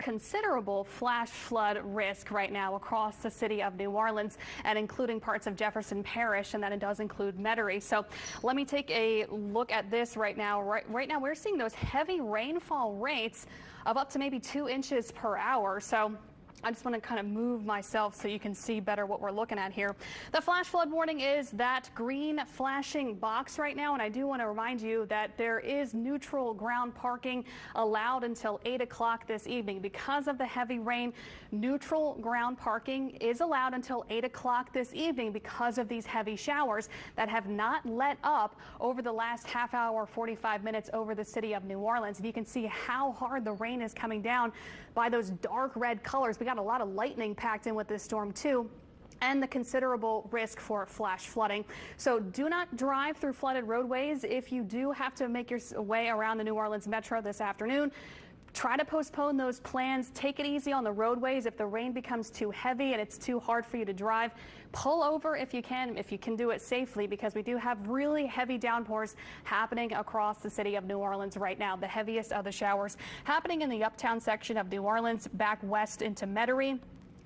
considerable flash flood risk right now across the city of New Orleans and including parts of Jefferson Parish, and that it does include Metairie. So let me take a look at this right now. Right now we're seeing those heavy rainfall rates of up to maybe 2 inches per hour. So I just want to kind of move myself so you can see better what we're looking at here. The flash flood warning is that green flashing box right now, and I do want to remind you that there is neutral ground parking allowed until 8 o'clock this evening. Because of the heavy rain, neutral ground parking is allowed until 8 o'clock this evening because of these heavy showers that have not let up over the last half hour, 45 minutes over the city of New Orleans. And you can see how hard the rain is coming down by those dark red colors. We got a lot of lightning packed in with this storm too, and the considerable risk for flash flooding. So do not drive through flooded roadways. If you do have to make your way around the New Orleans Metro this afternoon, try to postpone those plans. Take it easy on the roadways. If the rain becomes too heavy and it's too hard for you to drive, pull over if you can do it safely, because we do have really heavy downpours happening across the city of New Orleans right now. The heaviest of the showers happening in the uptown section of New Orleans, back west into Metairie.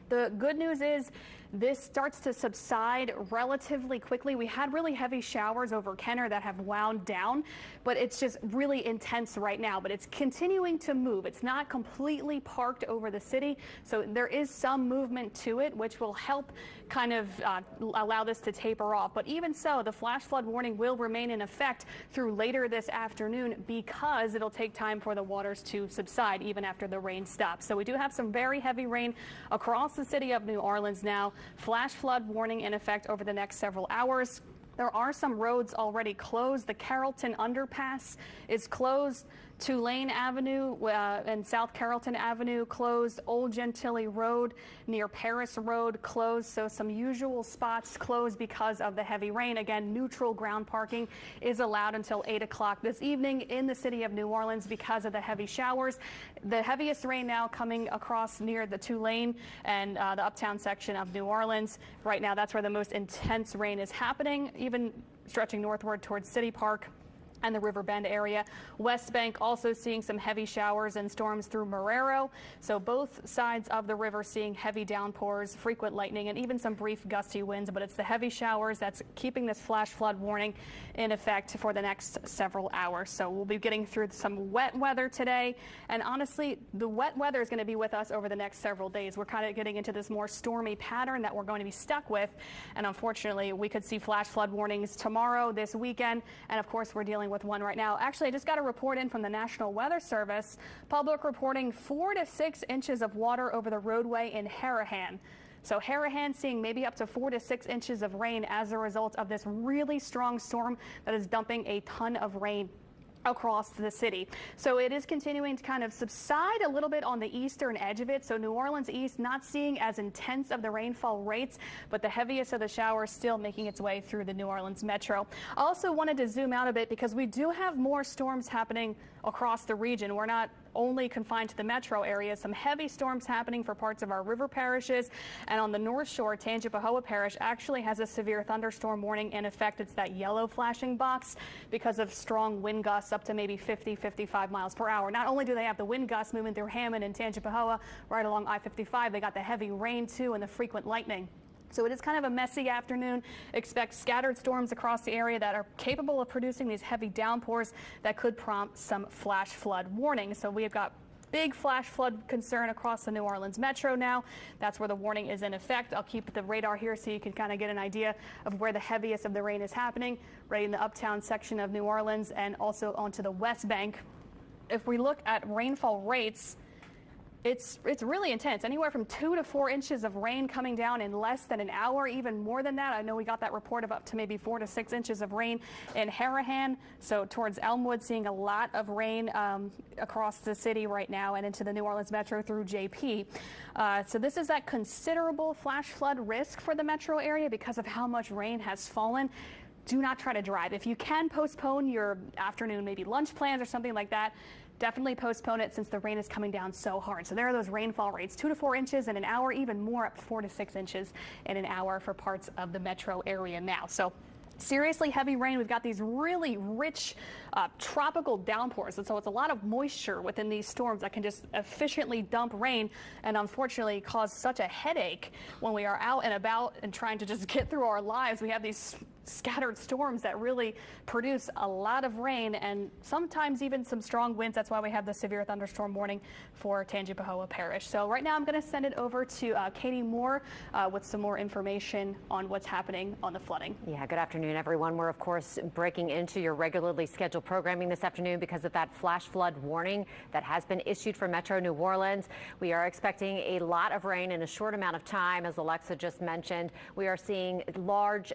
The good news is this starts to subside relatively quickly. We had really heavy showers over Kenner that have wound down, but it's just really intense right now. But it's continuing to move. It's not completely parked over the city, so there is some movement to it, which will help kind of allow this to taper off. But even so, the flash flood warning will remain in effect through later this afternoon because it'll take time for the waters to subside even after the rain stops. So we do have some very heavy rain across the city of New Orleans now. Flash flood warning in effect over the next several hours. There are some roads already closed. The Carrollton Underpass is closed. Tulane Avenue and South Carrollton Avenue closed. Old Gentilly Road near Paris Road closed. So some usual spots closed because of the heavy rain. Again, neutral ground parking is allowed until 8 o'clock this evening in the city of New Orleans because of the heavy showers. The heaviest rain now coming across near the Tulane and the uptown section of New Orleans. Right now, that's where the most intense rain is happening, even stretching northward towards City Park and the River Bend area. West Bank also seeing some heavy showers and storms through Marrero. So both sides of the river seeing heavy downpours, frequent lightning, and even some brief gusty winds. But it's the heavy showers that's keeping this flash flood warning in effect for the next several hours. So we'll be getting through some wet weather today. And honestly, the wet weather is going to be with us over the next several days. We're kind of getting into this more stormy pattern that we're going to be stuck with. And unfortunately, we could see flash flood warnings tomorrow, this weekend. And of course, we're dealing with one right now. Actually, I just got a report in from the National Weather Service. Public reporting 4 to 6 inches of water over the roadway in Harahan. So Harahan seeing maybe up to 4 to 6 inches of rain as a result of this really strong storm that is dumping a ton of rain across the city. So it is continuing to kind of subside a little bit on the eastern edge of it. So New Orleans east not seeing as intense of the rainfall rates, but the heaviest of the showers still making its way through the New Orleans metro. I also wanted to zoom out a bit because we do have more storms happening across the region. We're not only confined to the metro area. Some heavy storms happening for parts of our river parishes, and on the North Shore, Tangipahoa Parish actually has a severe thunderstorm warning in effect. It's that yellow flashing box because of strong wind gusts up to maybe 50, 55 miles per hour. Not only do they have the wind gusts moving through Hammond and Tangipahoa right along I-55, they got the heavy rain too and the frequent lightning. So it is kind of a messy afternoon. Expect scattered storms across the area that are capable of producing these heavy downpours that could prompt some flash flood warnings. So we've got big flash flood concern across the New Orleans metro now. That's where the warning is in effect. I'll keep the radar here so you can kind of get an idea of where the heaviest of the rain is happening, right in the uptown section of New Orleans and also onto the West Bank. If we look at rainfall rates, it's really intense. Anywhere from 2 to 4 inches of rain coming down in less than an hour, even more than that. I know we got that report of up to maybe 4 to 6 inches of rain in Harahan. So towards Elmwood, seeing a lot of rain across the city right now and into the New Orleans metro through JP. So this is that considerable flash flood risk for the metro area because of how much rain has fallen. Do not try to drive. If you can postpone your afternoon, maybe lunch plans or something like that, definitely postpone it since the rain is coming down so hard. So there are those rainfall rates, 2 to 4 inches in an hour, even more up to 4 to 6 inches in an hour for parts of the metro area now. So Seriously heavy rain. We've got these really rich tropical downpours, and so it's a lot of moisture within these storms that can just efficiently dump rain and unfortunately cause such a headache when we are out and about and trying to just get through our lives. We have these scattered storms that really produce a lot of rain and sometimes even some strong winds. That's why we have the severe thunderstorm warning for Tangipahoa Parish. So right now I'm going to send it over to Katie Moore with some more information on what's happening on the flooding. Yeah, good afternoon, everyone. We're, of course, breaking into your regularly scheduled programming this afternoon because of that flash flood warning that has been issued for Metro New Orleans. We are expecting a lot of rain in a short amount of time, as Alexa just mentioned. We are seeing large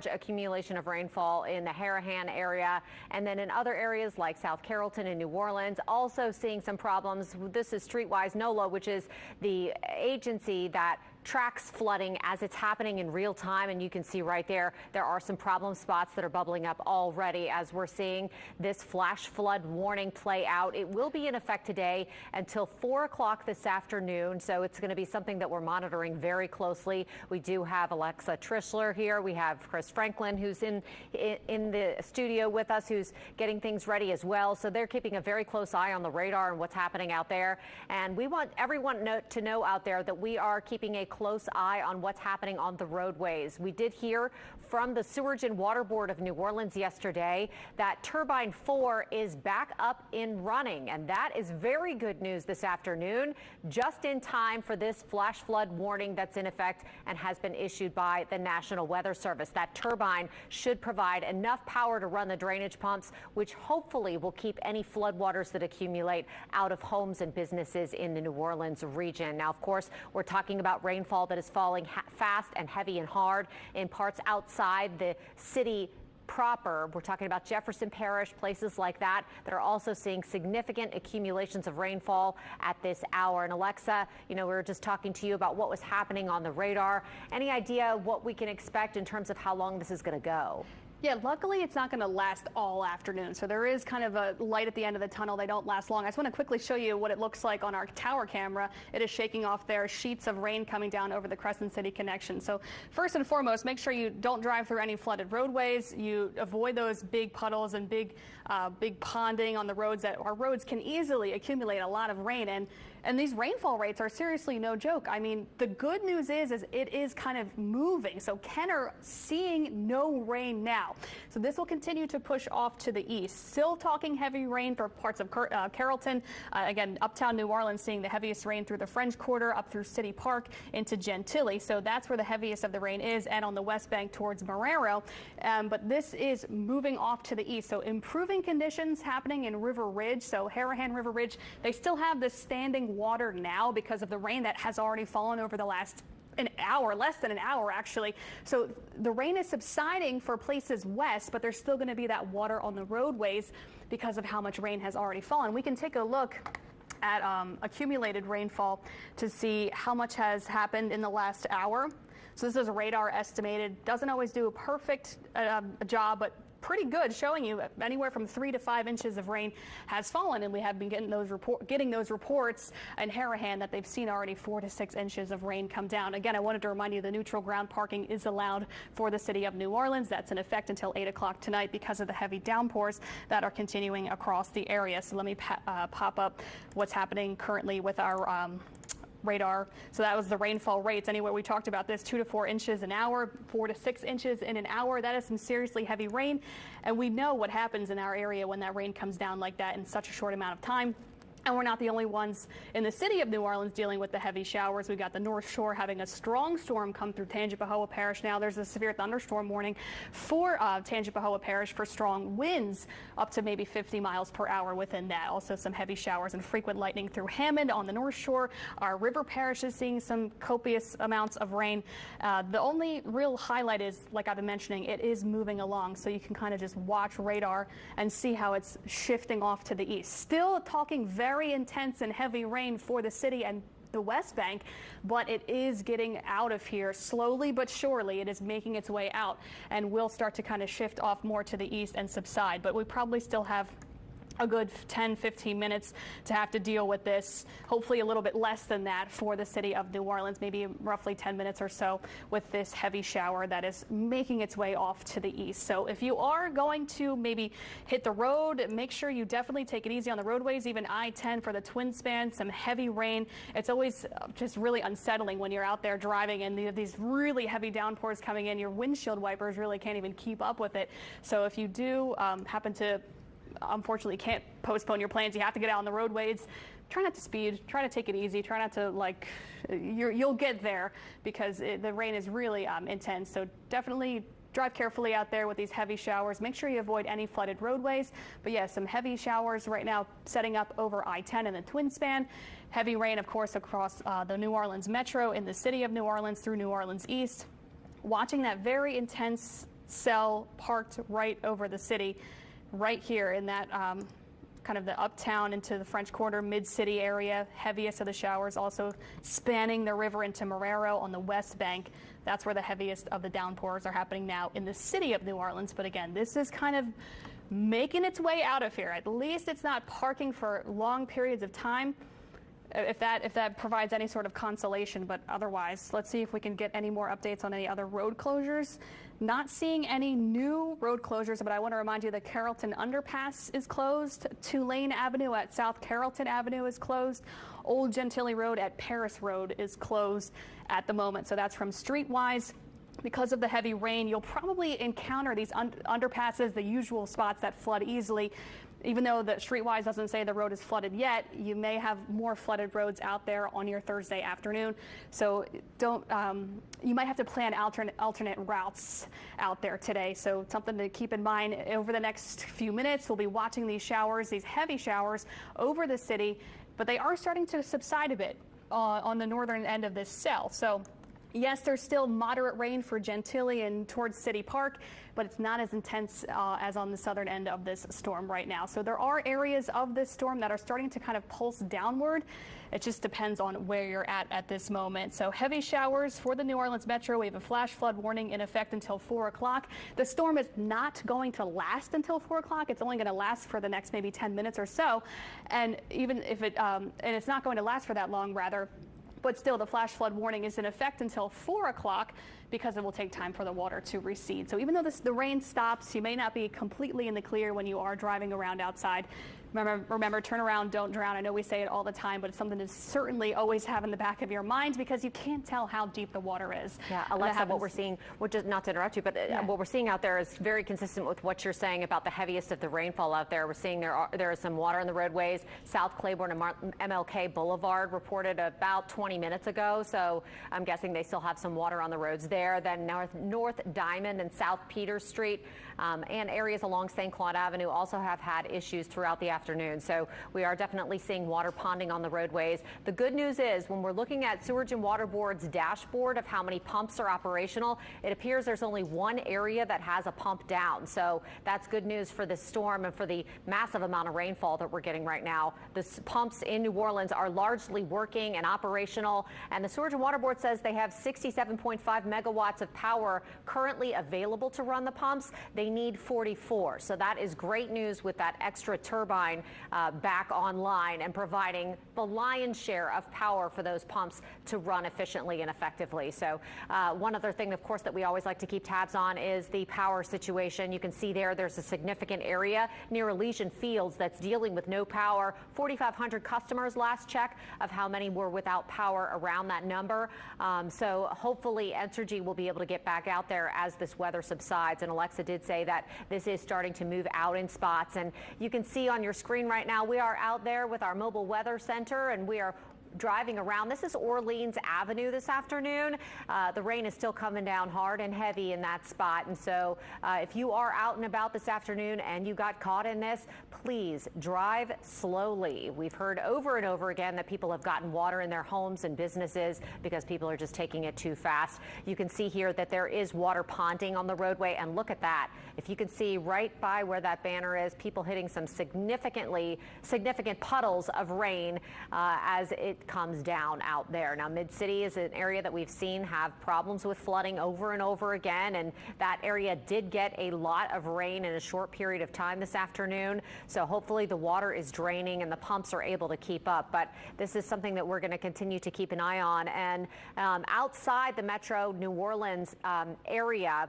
accumulation of rainfall in the Harahan area, and then in other areas like South Carrollton and New Orleans, also seeing some problems. This is Streetwise NOLA, which is the agency that tracks flooding as it's happening in real time, and you can see right there are some problem spots that are bubbling up already as we're seeing this flash flood warning play out. It will be in effect today until 4 o'clock this afternoon, so it's going to be something that we're monitoring very closely. We do have Alexa Trischler here. We have Chris Franklin, who's in the studio with us, who's getting things ready as well. So they're keeping a very close eye on the radar and what's happening out there. And we want everyone to know out there that we are keeping a close eye on what's happening on the roadways. We did hear from the Sewerage and Water Board of New Orleans yesterday that Turbine 4 is back up and running, and that is very good news this afternoon, just in time for this flash flood warning that's in effect and has been issued by the National Weather Service. That turbine should provide enough power to run the drainage pumps, which hopefully will keep any floodwaters that accumulate out of homes and businesses in the New Orleans region. Now, of course, we're talking about rainfall that is falling fast and heavy and hard in parts outside the city proper. We're talking about Jefferson Parish, places like that are also seeing significant accumulations of rainfall at this hour. And Alexa, we were just talking to you about what was happening on the radar. Any idea what we can expect in terms of how long this is going to go? Yeah, luckily it's not going to last all afternoon. So there is kind of a light at the end of the tunnel. They don't last long. I just want to quickly show you what it looks like on our tower camera. It is shaking off there, sheets of rain coming down over the Crescent City connection. So first and foremost, make sure you don't drive through any flooded roadways. You avoid those big puddles and big ponding on the roads. That our roads can easily accumulate a lot of rain. And these rainfall rates are seriously no joke. I mean, the good news is it is kind of moving. So Kenner seeing no rain now. So this will continue to push off to the east. Still talking heavy rain for parts of Carrollton. Again, uptown New Orleans seeing the heaviest rain through the French Quarter up through City Park into Gentilly. So that's where the heaviest of the rain is, and on the west bank towards Marrero. But this is moving off to the east. So improving conditions happening in River Ridge. So Harahan, River Ridge, they still have this standing water now because of the rain that has already fallen over the last an hour, less than an hour actually. So the rain is subsiding for places west, but there's still going to be that water on the roadways because of how much rain has already fallen. We can take a look at accumulated rainfall to see how much has happened in the last hour. So this is radar estimated. Doesn't always do a perfect job, but pretty good, showing you anywhere from 3 to 5 inches of rain has fallen, and we have been getting those reports in Harahan that they've seen already 4 to 6 inches of rain come down. Again, I wanted to remind you the neutral ground parking is allowed for the city of New Orleans. That's in effect until 8 o'clock tonight because of the heavy downpours that are continuing across the area. So let me pop up what's happening currently with our radar. So that was the rainfall rates. Anyway, we talked about this 2 to 4 inches an hour, 4 to 6 inches in an hour. That is some seriously heavy rain. And we know what happens in our area when that rain comes down like that in such a short amount of time. And we're not the only ones in the city of New Orleans dealing with the heavy showers. We've got the North Shore having a strong storm come through Tangipahoa Parish now. There's a severe thunderstorm warning for Tangipahoa Parish for strong winds up to maybe 50 miles per hour within that. Also some heavy showers and frequent lightning through Hammond on the North Shore. Our river parish is seeing some copious amounts of rain. The only real highlight is, like I've been mentioning, it is moving along. So you can kind of just watch radar and see how it's shifting off to the east. Still talking very intense and heavy rain for the city and the West Bank, but it is getting out of here slowly but surely. It is making its way out and will start to kind of shift off more to the east and subside, but we probably still have a good 10-15 minutes to have to deal with this. Hopefully a little bit less than that for the city of New Orleans, maybe roughly 10 minutes or so with this heavy shower that is making its way off to the east. So if you are going to maybe hit the road, make sure you definitely take it easy on the roadways, even I-10 for the twin span, some heavy rain. It's always just really unsettling when you're out there driving and these really heavy downpours coming in. Your windshield wipers really can't even keep up with it. So if you do happen to unfortunately can't postpone your plans, you have to get out on the roadways, try not to speed, try to take it easy, try not to you'll get there because the rain is really intense. So definitely drive carefully out there with these heavy showers. Make sure you avoid any flooded roadways. But yeah, some heavy showers right now setting up over I-10 and the twin span. Heavy rain, of course, across the New Orleans metro in the city of New Orleans through New Orleans East. Watching that very intense cell parked right over the city, right here in that kind of the uptown into the French Quarter mid-city area. Heaviest of the showers also spanning the river into Marrero on the west bank. That's where the heaviest of the downpours are happening now in the city of New Orleans. But again, this is kind of making its way out of here. At least it's not parking for long periods of time, if that provides any sort of consolation. But otherwise, let's see if we can get any more updates on any other road closures. Not seeing any new road closures, but I want to remind you that Carrollton Underpass is closed. Tulane Avenue at South Carrollton Avenue is closed. Old Gentilly Road at Paris Road is closed at the moment. So that's from Streetwise. Because of the heavy rain, you'll probably encounter these underpasses, the usual spots that flood easily. Even though the Streetwise doesn't say the road is flooded yet, you may have more flooded roads out there on your Thursday afternoon. So you might have to plan alternate routes out there today. So something to keep in mind over the next few minutes. We'll be watching these showers, these heavy showers over the city, but they are starting to subside a bit on the northern end of this cell. So yes, there's still moderate rain for Gentilly and towards City Park, but it's not as intense as on the southern end of this storm right now. So there are areas of this storm that are starting to kind of pulse downward. It just depends on where you're at this moment. So heavy showers for the New Orleans metro. We have a flash flood warning in effect until 4 o'clock. The storm is not going to last until 4 o'clock. It's only going to last for the next maybe 10 minutes or so. And even if and it's not going to last for that long, rather. But still, the flash flood warning is in effect until 4 o'clock because it will take time for the water to recede. So even though the rain stops, you may not be completely in the clear when you are driving around outside. Remember, turn around, don't drown. I know we say it all the time, but it's something to certainly always have in the back of your mind because you can't tell how deep the water is. Yeah, Alexa, what we're seeing, which is not to interrupt you, but what we're seeing out there is very consistent with what you're saying about the heaviest of the rainfall out there. We're seeing there is some water in the roadways. South Claiborne and MLK Boulevard reported about 20 minutes ago, so I'm guessing they still have some water on the roads there. Then North Diamond and South Peters Street and areas along St. Claude Avenue also have had issues throughout the afternoon. So we are definitely seeing water ponding on the roadways. The good news is when we're looking at Sewerage and Water Board's dashboard of how many pumps are operational, it appears there's only one area that has a pump down. So that's good news for this storm and for the massive amount of rainfall that we're getting right now. The pumps in New Orleans are largely working and operational, and the Sewerage and Water Board says they have 67.5 megawatts of power currently available to run the pumps. They need 44. So that is great news with that extra turbine back online and providing the lion's share of power for those pumps to run efficiently and effectively. So one other thing, of course, that we always like to keep tabs on is the power situation. You can see there's a significant area near Elysian Fields that's dealing with no power. 4,500 customers last check of how many were without power around that number. So hopefully Entergy will be able to get back out there as this weather subsides. And Alexa did say that this is starting to move out in spots. And you can see on your screen right now, we are out there with our mobile weather center and we are driving around. This is Orleans Avenue this afternoon. The rain is still coming down hard and heavy in that spot. And so if you are out and about this afternoon and you got caught in this, please drive slowly. We've heard over and over again that people have gotten water in their homes and businesses because people are just taking it too fast. You can see here that there is water ponding on the roadway, and look at that. If you can see right by where that banner is, people hitting some significant puddles of rain as it it comes down out there. Now, Mid-City is an area that we've seen have problems with flooding over and over again, and that area did get a lot of rain in a short period of time this afternoon. So hopefully the water is draining and the pumps are able to keep up. But this is something that we're going to continue to keep an eye on. And outside the metro New Orleans area,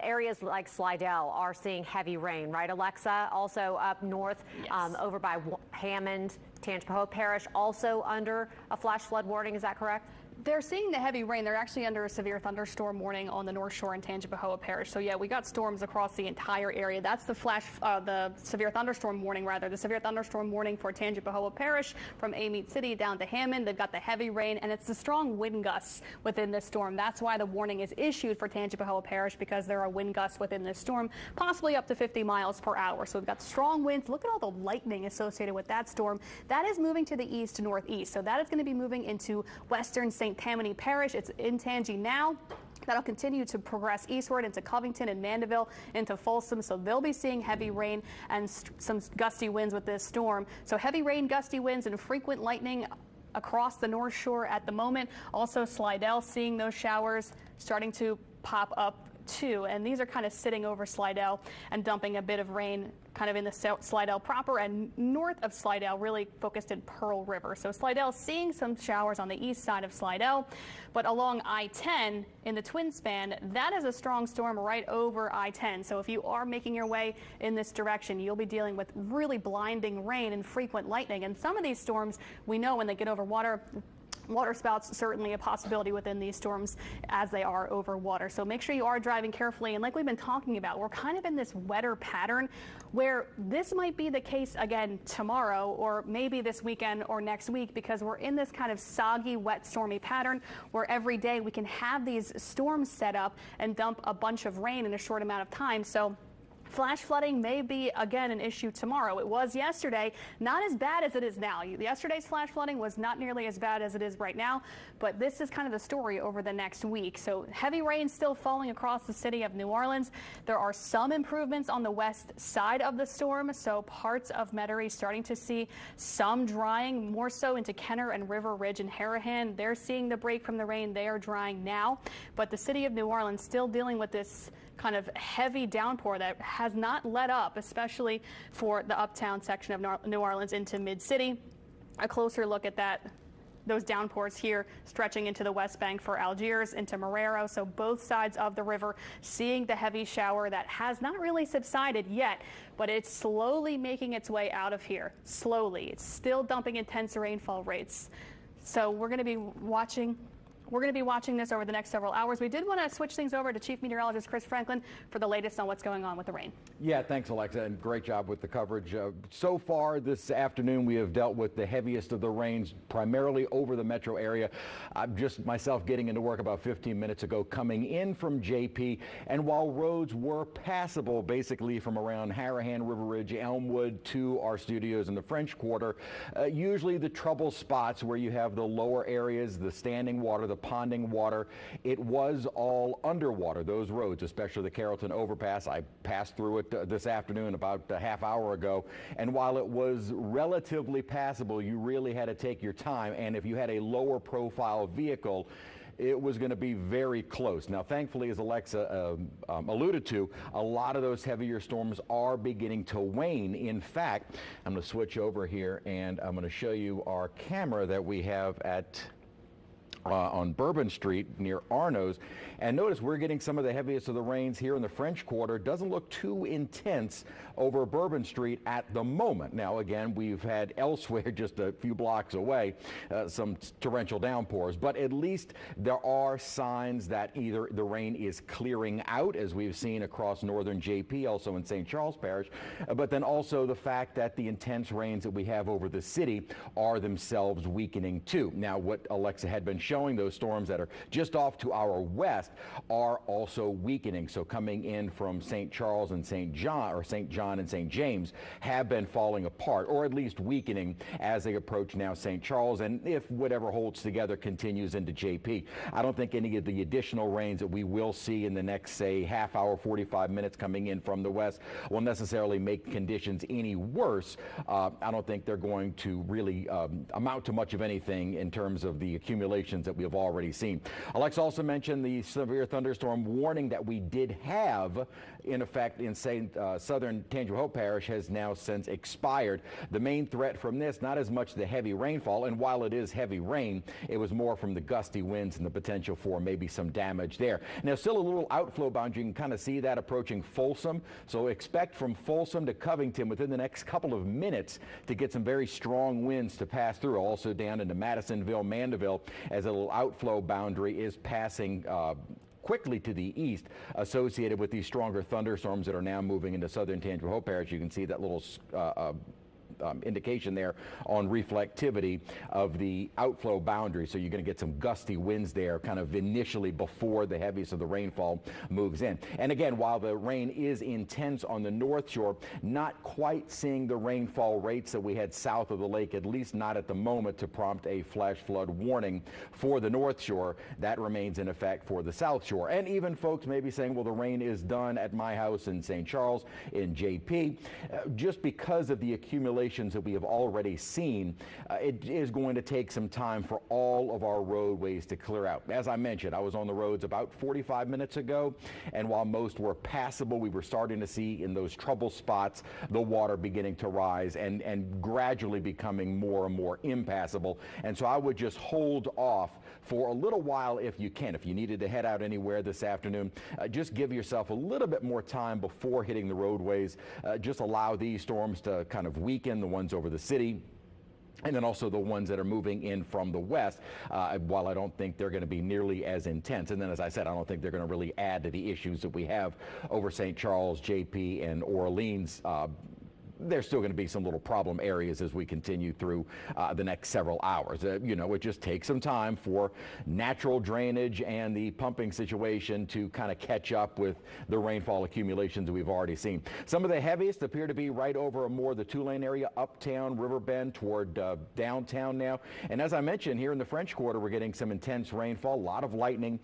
areas like Slidell are seeing heavy rain, right, Alexa? Also up north, yes. Over by Hammond, Tangipahoa Parish, also under a flash flood warning. Is that correct? They're seeing the heavy rain. They're actually under a severe thunderstorm warning on the North Shore in Tangipahoa Parish. So yeah, we got storms across the entire area. That's the severe thunderstorm warning, rather. The severe thunderstorm warning for Tangipahoa Parish from Amite City down to Hammond. They've got the heavy rain, and it's the strong wind gusts within this storm. That's why the warning is issued for Tangipahoa Parish, because there are wind gusts within this storm, possibly up to 50 miles per hour. So we've got strong winds. Look at all the lightning associated with that storm. That is moving to the east to northeast. So that is going to be moving into western St. Tammany Parish. It's in Tangi now. That'll continue to progress eastward into Covington and Mandeville, into Folsom. So they'll be seeing heavy rain and some gusty winds with this storm. So heavy rain, gusty winds, and frequent lightning across the North Shore at the moment. Also Slidell seeing those showers starting to pop up too. And these are kind of sitting over Slidell and dumping a bit of rain kind of in the Slidell proper and north of Slidell, really focused in Pearl River. So Slidell seeing some showers on the east side of Slidell, but along I-10 in the Twin Span, that is a strong storm right over I-10. So if you are making your way in this direction, you'll be dealing with really blinding rain and frequent lightning. And some of these storms, we know when they get over water spouts, certainly a possibility within these storms as they are over water. So make sure you are driving carefully. And like we've been talking about, we're kind of in this wetter pattern where this might be the case again tomorrow, or maybe this weekend or next week, because we're in this kind of soggy, wet, stormy pattern where every day we can have these storms set up and dump a bunch of rain in a short amount of time. So flash flooding may be, again, an issue tomorrow. It was yesterday, not as bad as it is now. Yesterday's flash flooding was not nearly as bad as it is right now, but this is kind of the story over the next week. So heavy rain still falling across the city of New Orleans. There are some improvements on the west side of the storm, so parts of Metairie starting to see some drying, more so into Kenner and River Ridge and Harahan. They're seeing the break from the rain. They are drying now, but the city of New Orleans still dealing with this kind of heavy downpour that has not let up, especially for the uptown section of New Orleans into Mid-City. A closer look at those downpours here stretching into the West Bank for Algiers, into Marrero. So both sides of the river seeing the heavy shower that has not really subsided yet, but it's slowly making its way out of here. Slowly. It's still dumping intense rainfall rates. So we're going to be watching this over the next several hours. We did want to switch things over to Chief Meteorologist Chris Franklin for the latest on what's going on with the rain. Yeah, thanks, Alexa, and great job with the coverage. So far this afternoon, we have dealt with the heaviest of the rains, primarily over the metro area. I'm just myself getting into work about 15 minutes ago, coming in from JP, and while roads were passable, basically from around Harahan, River Ridge, Elmwood to our studios in the French Quarter, usually the trouble spots where you have the lower areas, the standing water, the ponding water, it was all underwater, those roads, especially the Carrollton overpass. I passed through it this afternoon about a half hour ago, and while it was relatively passable, you really had to take your time, and if you had a lower profile vehicle, it was going to be very close. Now, thankfully, as Alexa alluded to, a lot of those heavier storms are beginning to wane. In fact, I'm going to switch over here and I'm going to show you our camera that we have at on Bourbon Street near Arno's, and notice we're getting some of the heaviest of the rains here in the French Quarter. Doesn't look too intense over Bourbon Street at the moment. Now again, we've had elsewhere just a few blocks away some torrential downpours, but at least there are signs that either the rain is clearing out, as we've seen across northern JP, also in St. Charles Parish, but then also the fact that the intense rains that we have over the city are themselves weakening too. Now, what Alexa had been showing showing those storms that are just off to our west are also weakening. So coming in from St. Charles and St. John, or St. John and St. James, have been falling apart, or at least weakening as they approach now St. Charles. And if whatever holds together continues into JP, I don't think any of the additional rains that we will see in the next, say, half hour, 45 minutes coming in from the west will necessarily make conditions any worse. I don't think they're going to really amount to much of anything in terms of the accumulations that we have already seen. Alexa also mentioned the severe thunderstorm warning that we did have in effect in southern Tangier Hope Parish has now since expired. The main threat from this, not as much the heavy rainfall, and while it is heavy rain, it was more from the gusty winds and the potential for maybe some damage there. Now, still a little outflow bound. You can kind of see that approaching Folsom. So expect from Folsom to Covington within the next couple of minutes to get some very strong winds to pass through. Also down into Madisonville, Mandeville, as a little outflow boundary is passing quickly to the east, associated with these stronger thunderstorms that are now moving into southern Tangier Hope Parish. You can see that little indication there on reflectivity of the outflow boundary. So you're going to get some gusty winds there kind of initially before the heaviest of the rainfall moves in. And again, while the rain is intense on the North Shore, not quite seeing the rainfall rates that we had south of the lake, at least not at the moment, to prompt a flash flood warning for the North Shore. That remains in effect for the South Shore. And even folks may be saying, well, the rain is done at my house in St. Charles, in JP. Just because of the accumulation that we have already seen, it is going to take some time for all of our roadways to clear out. As I mentioned, I was on the roads about 45 minutes ago, and while most were passable, we were starting to see in those trouble spots the water beginning to rise and gradually becoming more and more impassable. And so I would just hold off for a little while if you can. If you needed to head out anywhere this afternoon, just give yourself a little bit more time before hitting the roadways. Just allow these storms to kind of weaken, the ones over the city, and then also the ones that are moving in from the west, while I don't think they're going to be nearly as intense. And then, as I said, I don't think they're going to really add to the issues that we have over St. Charles, JP, and Orleans. There's still going to be some little problem areas as we continue through the next several hours. You know, it just takes some time for natural drainage and the pumping situation to kind of catch up with the rainfall accumulations that we've already seen. Some of the heaviest appear to be right over more the Tulane area, uptown, Riverbend, toward downtown now. And as I mentioned, here in the French Quarter, we're getting some intense rainfall, a lot of lightning,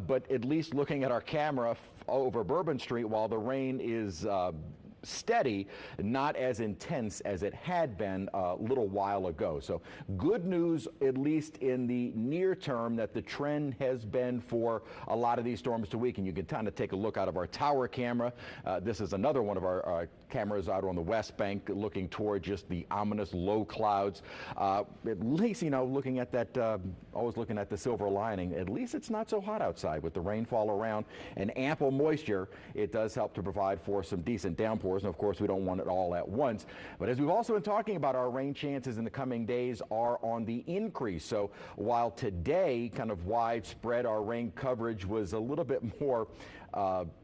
but at least looking at our camera over Bourbon Street, while the rain is steady, not as intense as it had been a little while ago. So good news, at least in the near term, that the trend has been for a lot of these storms to weaken. You can kind of take a look out of our tower camera. This is another one of our cameras out on the West Bank looking toward just the ominous low clouds. At least, you know, looking at that, always looking at the silver lining, at least it's not so hot outside with the rainfall around and ample moisture. It does help to provide for some decent downpours. And of course, we don't want it all at once. But as we've also been talking about, our rain chances in the coming days are on the increase. So while today kind of widespread our rain coverage was a little bit more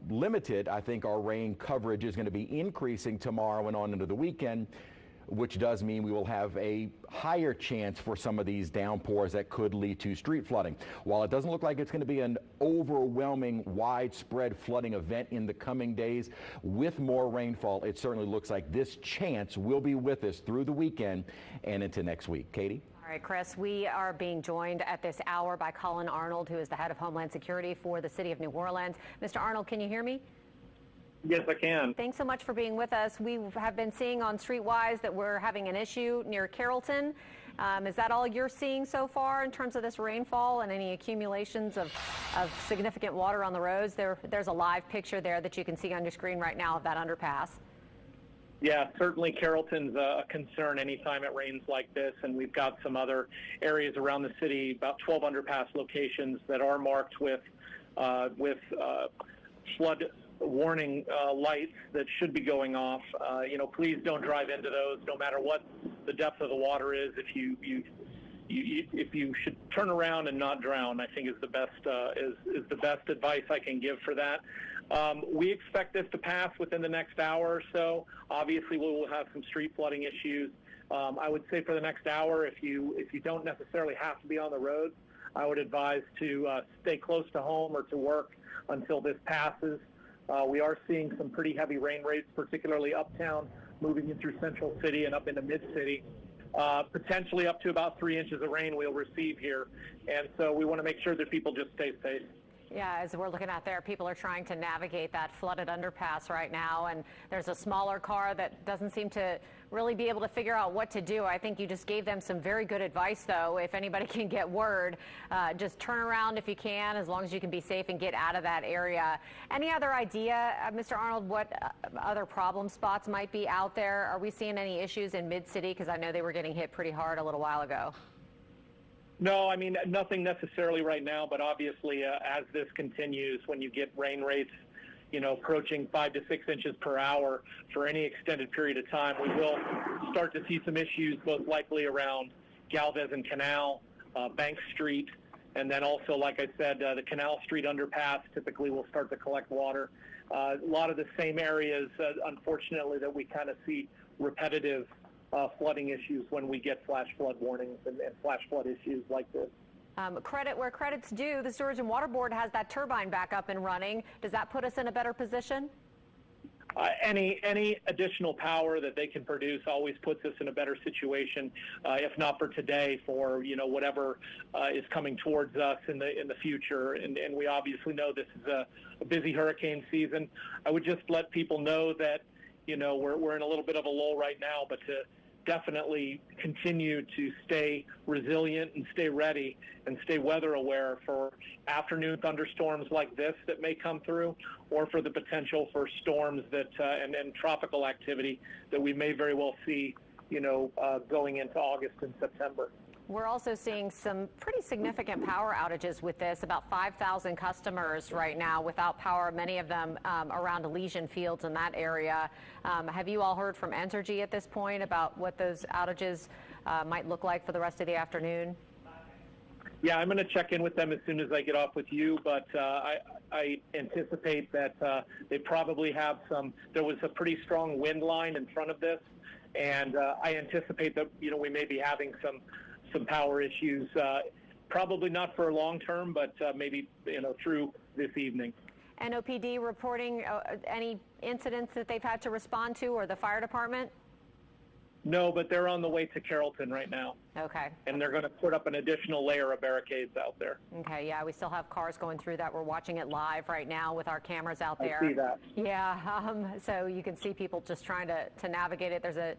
limited, I think our rain coverage is going to be increasing tomorrow and on into the weekend, which does mean we will have a higher chance for some of these downpours that could lead to street flooding. While it doesn't look like it's going to be an overwhelming, widespread flooding event in the coming days, with more rainfall, it certainly looks like this chance will be with us through the weekend and into next week. Katie? All right, Chris, we are being joined at this hour by Colin Arnold, who is the head of Homeland Security for the city of New Orleans. Mr. Arnold, can you hear me? Yes, I can. Thanks so much for being with us. We have been seeing on Streetwise that we're having an issue near Carrollton. Is that all you're seeing so far in terms of this rainfall and any accumulations of significant water on the roads? There's a live picture there that you can see on your screen right now of that underpass. Yeah, certainly Carrollton's a concern anytime it rains like this, and we've got some other areas around the city, about 12 underpass locations that are marked with flood warning lights that should be going off. You know, please don't drive into those, no matter what the depth of the water is. If you should turn around and not drown, I think is the best advice I can give for that. We expect this to pass within the next hour or so. Obviously, we will have some street flooding issues. I would say for the next hour, if you don't necessarily have to be on the roads, I would advise to stay close to home or to work until this passes. We are seeing some pretty heavy rain rates, particularly uptown, moving in through Central City and up into Mid-City. Potentially up to about 3 inches of rain we'll receive here. And so we want to make sure that people just stay safe. Yeah, as we're looking out there, people are trying to navigate that flooded underpass right now, and there's a smaller car that doesn't seem to really be able to figure out what to do. I think you just gave them some very good advice, though. If anybody can get word, just turn around if you can, as long as you can be safe and get out of that area. Any other idea, Mr. Arnold, what other problem spots might be out there? Are we seeing any issues in Mid-City? Because I know they were getting hit pretty hard a little while ago. No, I mean, nothing necessarily right now, but obviously as this continues, when you get rain rates, approaching 5 to 6 inches per hour for any extended period of time, we will start to see some issues, most likely around Galvez and Canal, Bank Street, and then also, like I said, the Canal Street underpass typically will start to collect water. A lot of the same areas, unfortunately, that we kind of see repetitive flooding issues when we get flash flood warnings and flash flood issues like this. Credit where credit's due. The Storage and Water Board has that turbine back up and running. Does that put us in a better position? Any additional power that they can produce always puts us in a better situation, if not for today, for whatever is coming towards us in the future. And we obviously know this is a busy hurricane season. I would just let people know that we're in a little bit of a lull right now, but to definitely continue to stay resilient and stay ready and stay weather aware for afternoon thunderstorms like this that may come through, or for the potential for storms that and tropical activity that we may very well see going into August and September. We're also seeing some pretty significant power outages with this. About 5,000 customers right now without power, many of them around Elysian Fields in that area. Have you all heard from Entergy at this point about what those outages might look like for the rest of the afternoon? Yeah, I'm going to check in with them as soon as I get off with you, but I anticipate that they probably have there was a pretty strong wind line in front of this, and I anticipate that, we may be having some power issues, probably not for a long term, but maybe, through this evening. NOPD reporting any incidents that they've had to respond to, or the fire department? No, but they're on the way to Carrollton right now. Okay. And they're going to put up an additional layer of barricades out there. Okay, yeah, we still have cars going through that. We're watching it live right now with our cameras out there. I see that. Yeah, so you can see people just trying to navigate it. There's a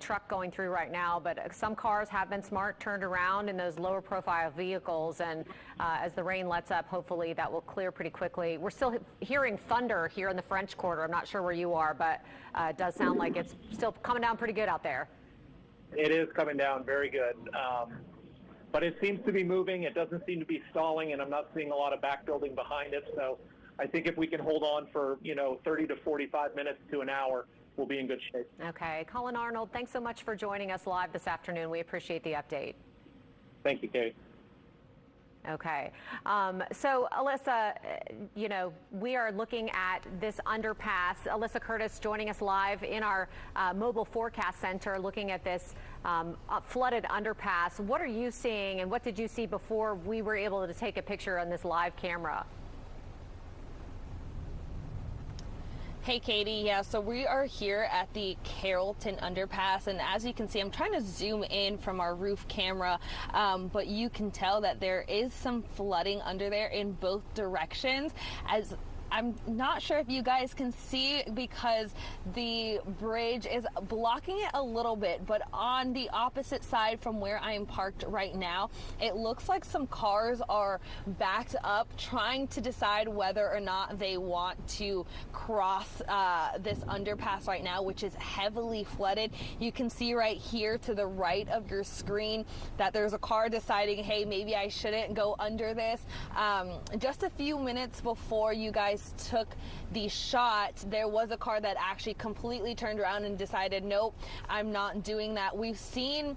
truck going through right now, but some cars have been smart, turned around in those lower profile vehicles, and as the rain lets up, hopefully that will clear pretty quickly. We're still hearing thunder here in the French Quarter. I'm not sure where you are, but it does sound like it's still coming down pretty good out there. It is coming down very good, but it seems to be moving. It doesn't seem to be stalling, and I'm not seeing a lot of backbuilding behind it, so I think if we can hold on for 30 to 45 minutes to an hour, we'll be in good shape. Okay. Colin Arnold, thanks so much for joining us live this afternoon. We appreciate the update. Thank you, Kate. Okay. So, Alyssa, we are looking at this underpass. Alyssa Curtis joining us live in our mobile forecast center looking at this flooded underpass. What are you seeing, and what did you see before we were able to take a picture on this live camera? Hey, Katie. Yeah, so we are here at the Carrollton underpass, and as you can see, I'm trying to zoom in from our roof camera, but you can tell that there is some flooding under there in both directions. As I'm not sure if you guys can see because the bridge is blocking it a little bit, but on the opposite side from where I am parked right now, it looks like some cars are backed up trying to decide whether or not they want to cross this underpass right now, which is heavily flooded. You can see right here to the right of your screen that there's a car deciding, hey, maybe I shouldn't go under this. Just a few minutes before you guys took the shot, there was a car that actually completely turned around and decided, nope, I'm not doing that. We've seen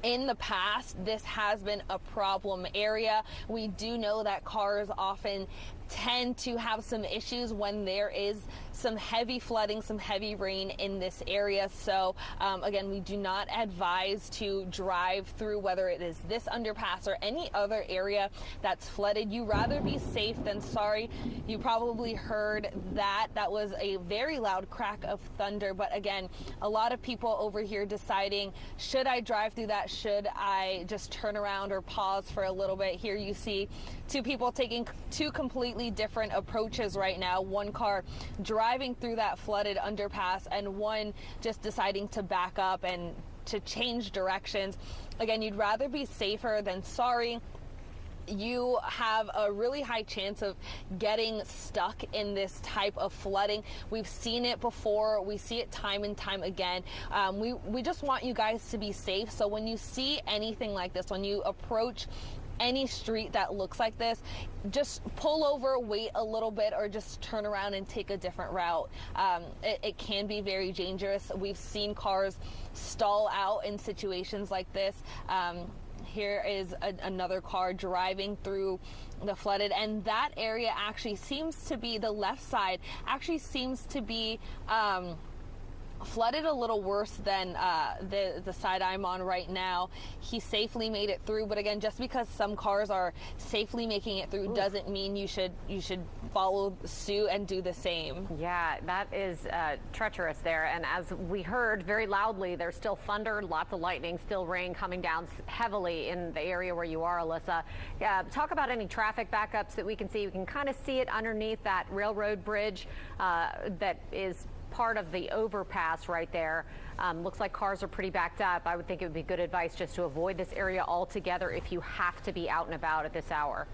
in the past, this has been a problem area. We do know that cars often tend to have some issues when there is some heavy flooding, some heavy rain in this area. So again, we do not advise to drive through, whether it is this underpass or any other area that's flooded. You rather be safe than sorry. You probably heard that. That was a very loud crack of thunder. But again, a lot of people over here deciding, should I drive through that? Should I just turn around or pause for a little bit? Here you see two people taking two completely different approaches right now. One car driving through that flooded underpass and one just deciding to back up and to change directions. Again, you'd rather be safer than sorry. You have a really high chance of getting stuck in this type of flooding. We've seen it before. We see it time and time again. We just want you guys to be safe. So when you see anything like this, when you approach any street that looks like this, just pull over, wait a little bit, or just turn around and take a different route. It can be very dangerous. We've seen cars stall out in situations like this. Here is another car driving through the flooded, and that area actually seems to be, the left side actually seems to be flooded a little worse than the side I'm on right now. He safely made it through, but again, just because some cars are safely making it through doesn't mean you should follow suit and do the same. Yeah, that is treacherous there. And as we heard very loudly, there's still thunder, lots of lightning, still rain coming down heavily in the area where you are, Alyssa. Talk about any traffic backups that we can see. We can kind of see it underneath that railroad bridge that is part of the overpass right there. Looks like cars are pretty backed up. I would think it would be good advice just to avoid this area altogether if you have to be out and about at this hour.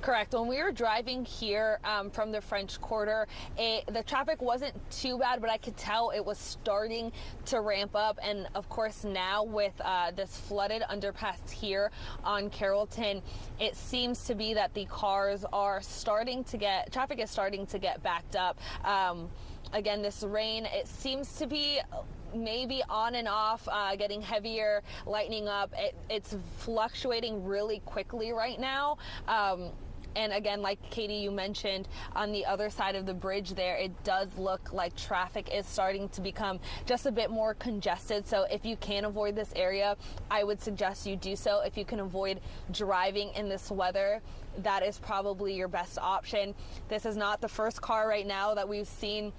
Correct. When we were driving here from the French Quarter, the traffic wasn't too bad, but I could tell it was starting to ramp up. And of course, now with this flooded underpass here on Carrollton, it seems to be that the cars are starting to get, traffic is starting to get backed up. Again, this rain, it seems to be maybe on and off, getting heavier, lightening up. It's fluctuating really quickly right now. And again, like Katie, you mentioned, on the other side of the bridge there, it does look like traffic is starting to become just a bit more congested. So if you can avoid this area, I would suggest you do so. If you can avoid driving in this weather, that is probably your best option. This is not the first car right now that we've seen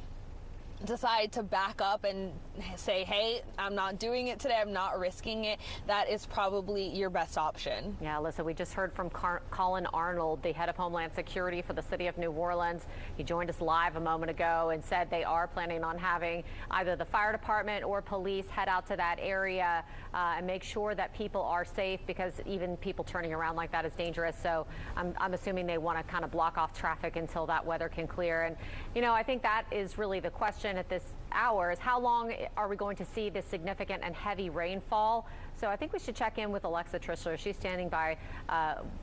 decide to back up and say, hey, I'm not doing it today, I'm not risking it. That is probably your best option. Yeah, Alyssa, we just heard from Colin Arnold, the head of Homeland Security for the city of New Orleans. He joined us live a moment ago and said they are planning on having either the fire department or police head out to that area and make sure that people are safe, because even people turning around like that is dangerous. So I'm assuming they want to kind of block off traffic until that weather can clear. And, you know, I think that is really the question at this hour, is how long are we going to see this significant and heavy rainfall? So I think we should check in with Alexa Trischler. She's standing by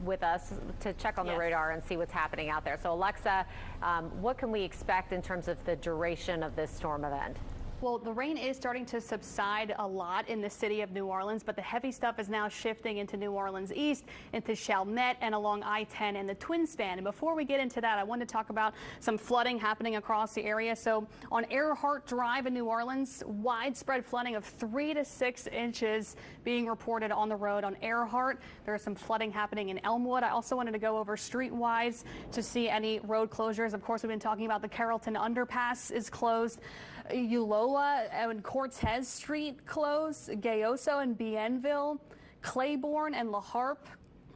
with us to check on the radar and see what's happening out there. So Alexa, what can we expect in terms of the duration of this storm event? Well, the rain is starting to subside a lot in the city of New Orleans, but the heavy stuff is now shifting into New Orleans East, into Chalmette, and along I-10 and the Twin Span. And before we get into that, I want to talk about some flooding happening across the area. So on Earhart Drive in New Orleans, widespread flooding of 3 to 6 inches being reported on the road on Earhart. There is some flooding happening in Elmwood. I also wanted to go over streetwise to see any road closures. Of course, we've been talking about the Carrollton Underpass is closed. Uloa and Cortez Street closed, Gayoso and Bienville, Claiborne and La Harpe,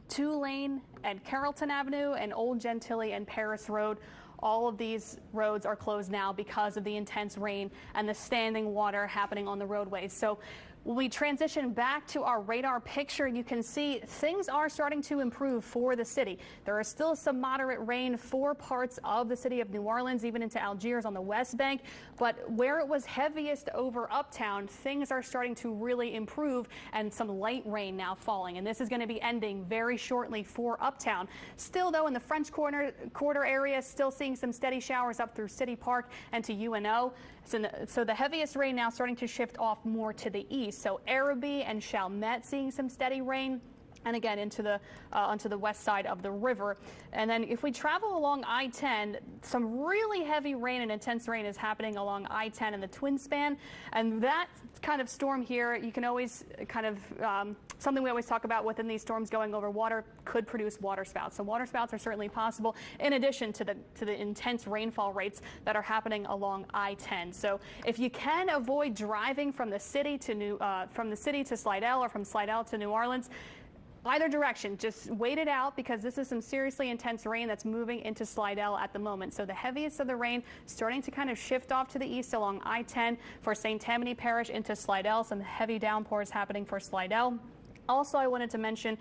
Tulane and Carrollton Avenue, and Old Gentilly and Paris Road. All of these roads are closed now because of the intense rain and the standing water happening on the roadways. So when we transition back to our radar picture, you can see things are starting to improve for the city. There is still some moderate rain for parts of the city of New Orleans, even into Algiers on the West Bank. But where it was heaviest over uptown, things are starting to really improve, and some light rain now falling. And this is going to be ending very shortly for uptown. Still, though, in the French Quarter area, still seeing some steady showers up through City Park and to UNO. So the heaviest rain now starting to shift off more to the east. So Arabi and Chalmette seeing some steady rain. and again into the onto the west side of the river. And then if we travel along I-10, some really heavy rain and intense rain is happening along I-10 and the Twin Span. And that kind of storm here, you can always kind of something we always talk about within these storms going over water could produce water spouts. So water spouts are certainly possible in addition to the intense rainfall rates that are happening along I-10. So if you can avoid driving from the city to Slidell or from Slidell to New Orleans, either direction, just wait it out because this is some seriously intense rain that's moving into Slidell at the moment. So the heaviest of the rain starting to kind of shift off to the east along I-10 for St. Tammany Parish into Slidell. Some heavy downpours happening for Slidell. Also, I wanted to mention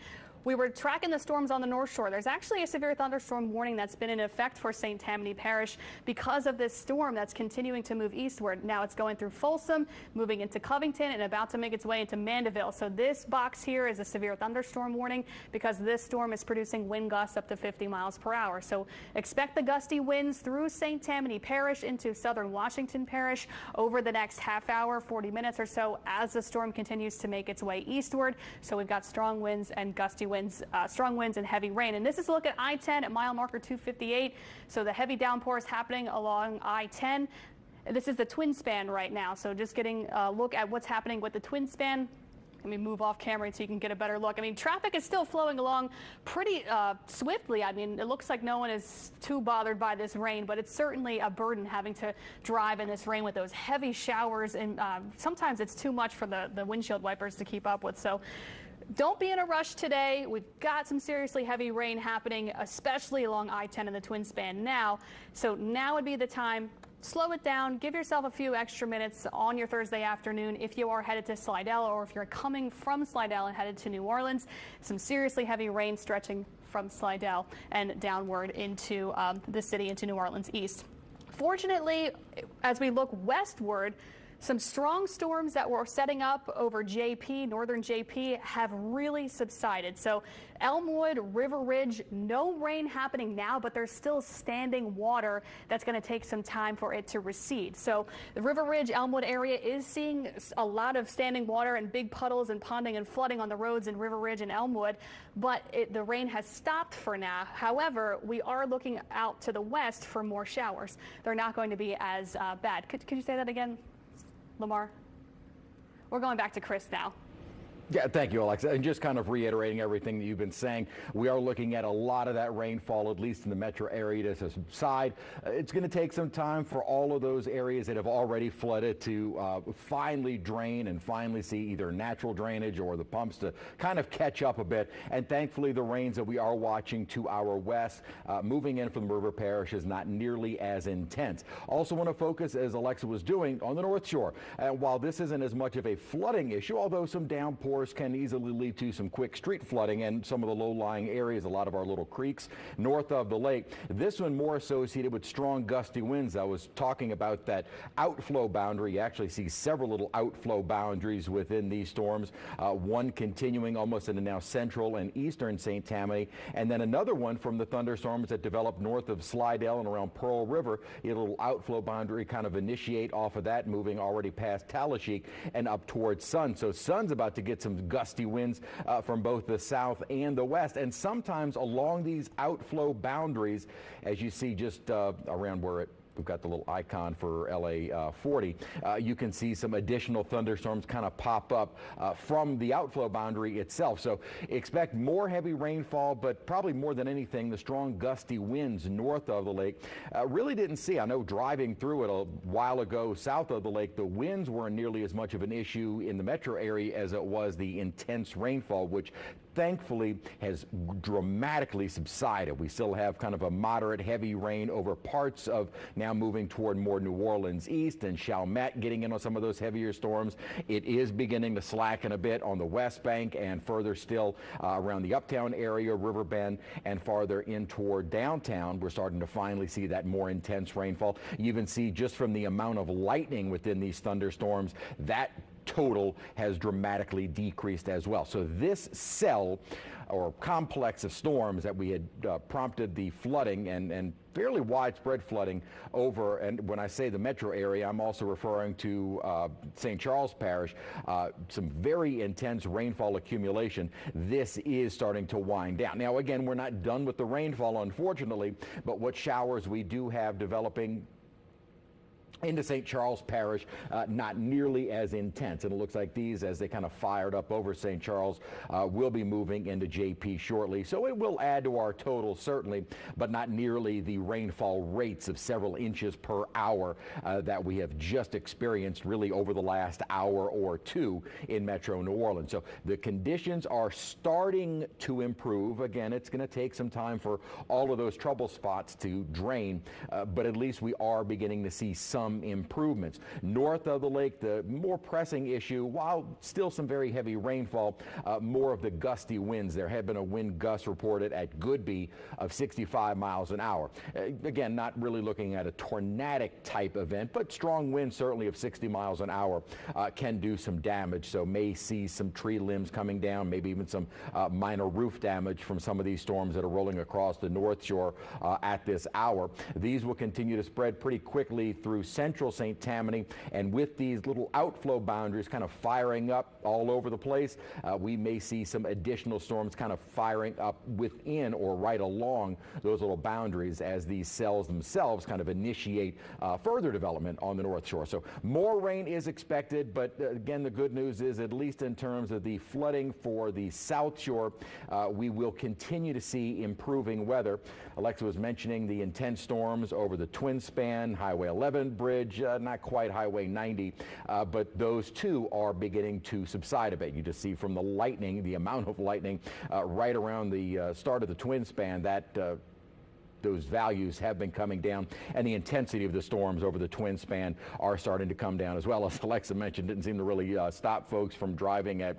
we were tracking the storms on the North Shore. There's actually a severe thunderstorm warning that's been in effect for St. Tammany Parish because of this storm that's continuing to move eastward. Now it's going through Folsom, moving into Covington, and about to make its way into Mandeville. So this box here is a severe thunderstorm warning because this storm is producing wind gusts up to 50 miles per hour. So expect the gusty winds through St. Tammany Parish into southern Washington Parish over the next half hour, 40 minutes or so as the storm continues to make its way eastward. So we've got strong winds and gusty winds, strong winds and heavy rain. And this is a look at I-10 at mile marker 258. So the heavy downpours happening along I-10. This is the Twin Span right now. So just getting a look at what's happening with the Twin Span. Let me move off camera so you can get a better look. I mean, traffic is still flowing along pretty swiftly. I mean, it looks like no one is too bothered by this rain, but it's certainly a burden having to drive in this rain with those heavy showers. And sometimes it's too much for the windshield wipers to keep up with. So don't be in a rush today. We've got some seriously heavy rain happening, especially along I-10 and the Twin Span now. So now would be the time. Slow it down. Give yourself a few extra minutes on your Thursday afternoon if you are headed to Slidell or if you're coming from Slidell and headed to New Orleans. Some seriously heavy rain stretching from Slidell and downward into the city, into New Orleans east. Fortunately, as we look westward, some strong storms that were setting up over JP, northern JP, have really subsided. So Elmwood, River Ridge, no rain happening now, but there's still standing water that's going to take some time for it to recede. So the River Ridge, Elmwood area is seeing a lot of standing water and big puddles and ponding and flooding on the roads in River Ridge and Elmwood, but the rain has stopped for now. However, we are looking out to the west for more showers. They're not going to be as bad. Could you say that again, Lamar? We're going back to Chris now. Yeah, thank you, Alexa. And just kind of reiterating everything that you've been saying, we are looking at a lot of that rainfall, at least in the metro area, to subside. It's going to take some time for all of those areas that have already flooded to finally drain and finally see either natural drainage or the pumps to kind of catch up a bit. And thankfully, the rains that we are watching to our west, moving in from the river parish, is not nearly as intense. Also want to focus, as Alexa was doing, on the North Shore. While this isn't as much of a flooding issue, although some downpours can easily lead to some quick street flooding and some of the low-lying areas, a lot of our little creeks north of the lake. This one more associated with strong gusty winds. I was talking about that outflow boundary. You actually see several little outflow boundaries within these storms. One continuing almost into now central and eastern St. Tammany, and then another one from the thunderstorms that developed north of Slidell and around Pearl River. A little outflow boundary kind of initiate off of that, moving already past Tallahassee and up towards Sun. So Sun's about to get some gusty winds from both the south and the west, and sometimes along these outflow boundaries, as you see just around where we've got the little icon for LA 40. You can see some additional thunderstorms kind of pop up from the outflow boundary itself. So expect more heavy rainfall, but probably more than anything, the strong gusty winds north of the lake. Really didn't see, I know driving through it a while ago south of the lake, the winds weren't nearly as much of an issue in the metro area as it was the intense rainfall, which thankfully has dramatically subsided. We still have kind of a moderate heavy rain over parts of now moving toward more New Orleans east and Chalmette getting in on some of those heavier storms. It is beginning to slacken a bit on the west bank and further still around the uptown area, Riverbend, and farther in toward downtown. We're starting to finally see that more intense rainfall. You even see just from the amount of lightning within these thunderstorms, that total has dramatically decreased as well. So this cell or complex of storms that we had prompted the flooding and fairly widespread flooding over, and when I say the metro area, I'm also referring to St. Charles Parish, some very intense rainfall accumulation. This is starting to wind down. Now, again, we're not done with the rainfall, unfortunately, but what showers we do have developing into St. Charles Parish, not nearly as intense. And it looks like these, as they kind of fired up over St. Charles, will be moving into JP shortly. So it will add to our total, certainly, but not nearly the rainfall rates of several inches per hour that we have just experienced really over the last hour or two in Metro New Orleans. So the conditions are starting to improve. Again, it's going to take some time for all of those trouble spots to drain, but at least we are beginning to see some improvements. North of the lake, the more pressing issue, while still some very heavy rainfall, more of the gusty winds. There had been a wind gust reported at Goodby of 65 miles an hour. Again, not really looking at a tornadic type event, but strong winds certainly of 60 miles an hour can do some damage. So may see some tree limbs coming down, maybe even some minor roof damage from some of these storms that are rolling across the North Shore at this hour. These will continue to spread pretty quickly through central St. Tammany, and with these little outflow boundaries kind of firing up all over the place, we may see some additional storms kind of firing up within or right along those little boundaries as these cells themselves kind of initiate further development on the North Shore. So more rain is expected, but again, the good news is, at least in terms of the flooding for the South Shore, we will continue to see improving weather. Alexa was mentioning the intense storms over the Twin Span, Highway 11 bridge, not quite Highway 90, but those too are beginning to subside a bit. You just see from the lightning, the amount of lightning right around the start of the Twin Span, that those values have been coming down, and the intensity of the storms over the Twin Span are starting to come down as well. As Alexa mentioned, didn't seem to really stop folks from driving at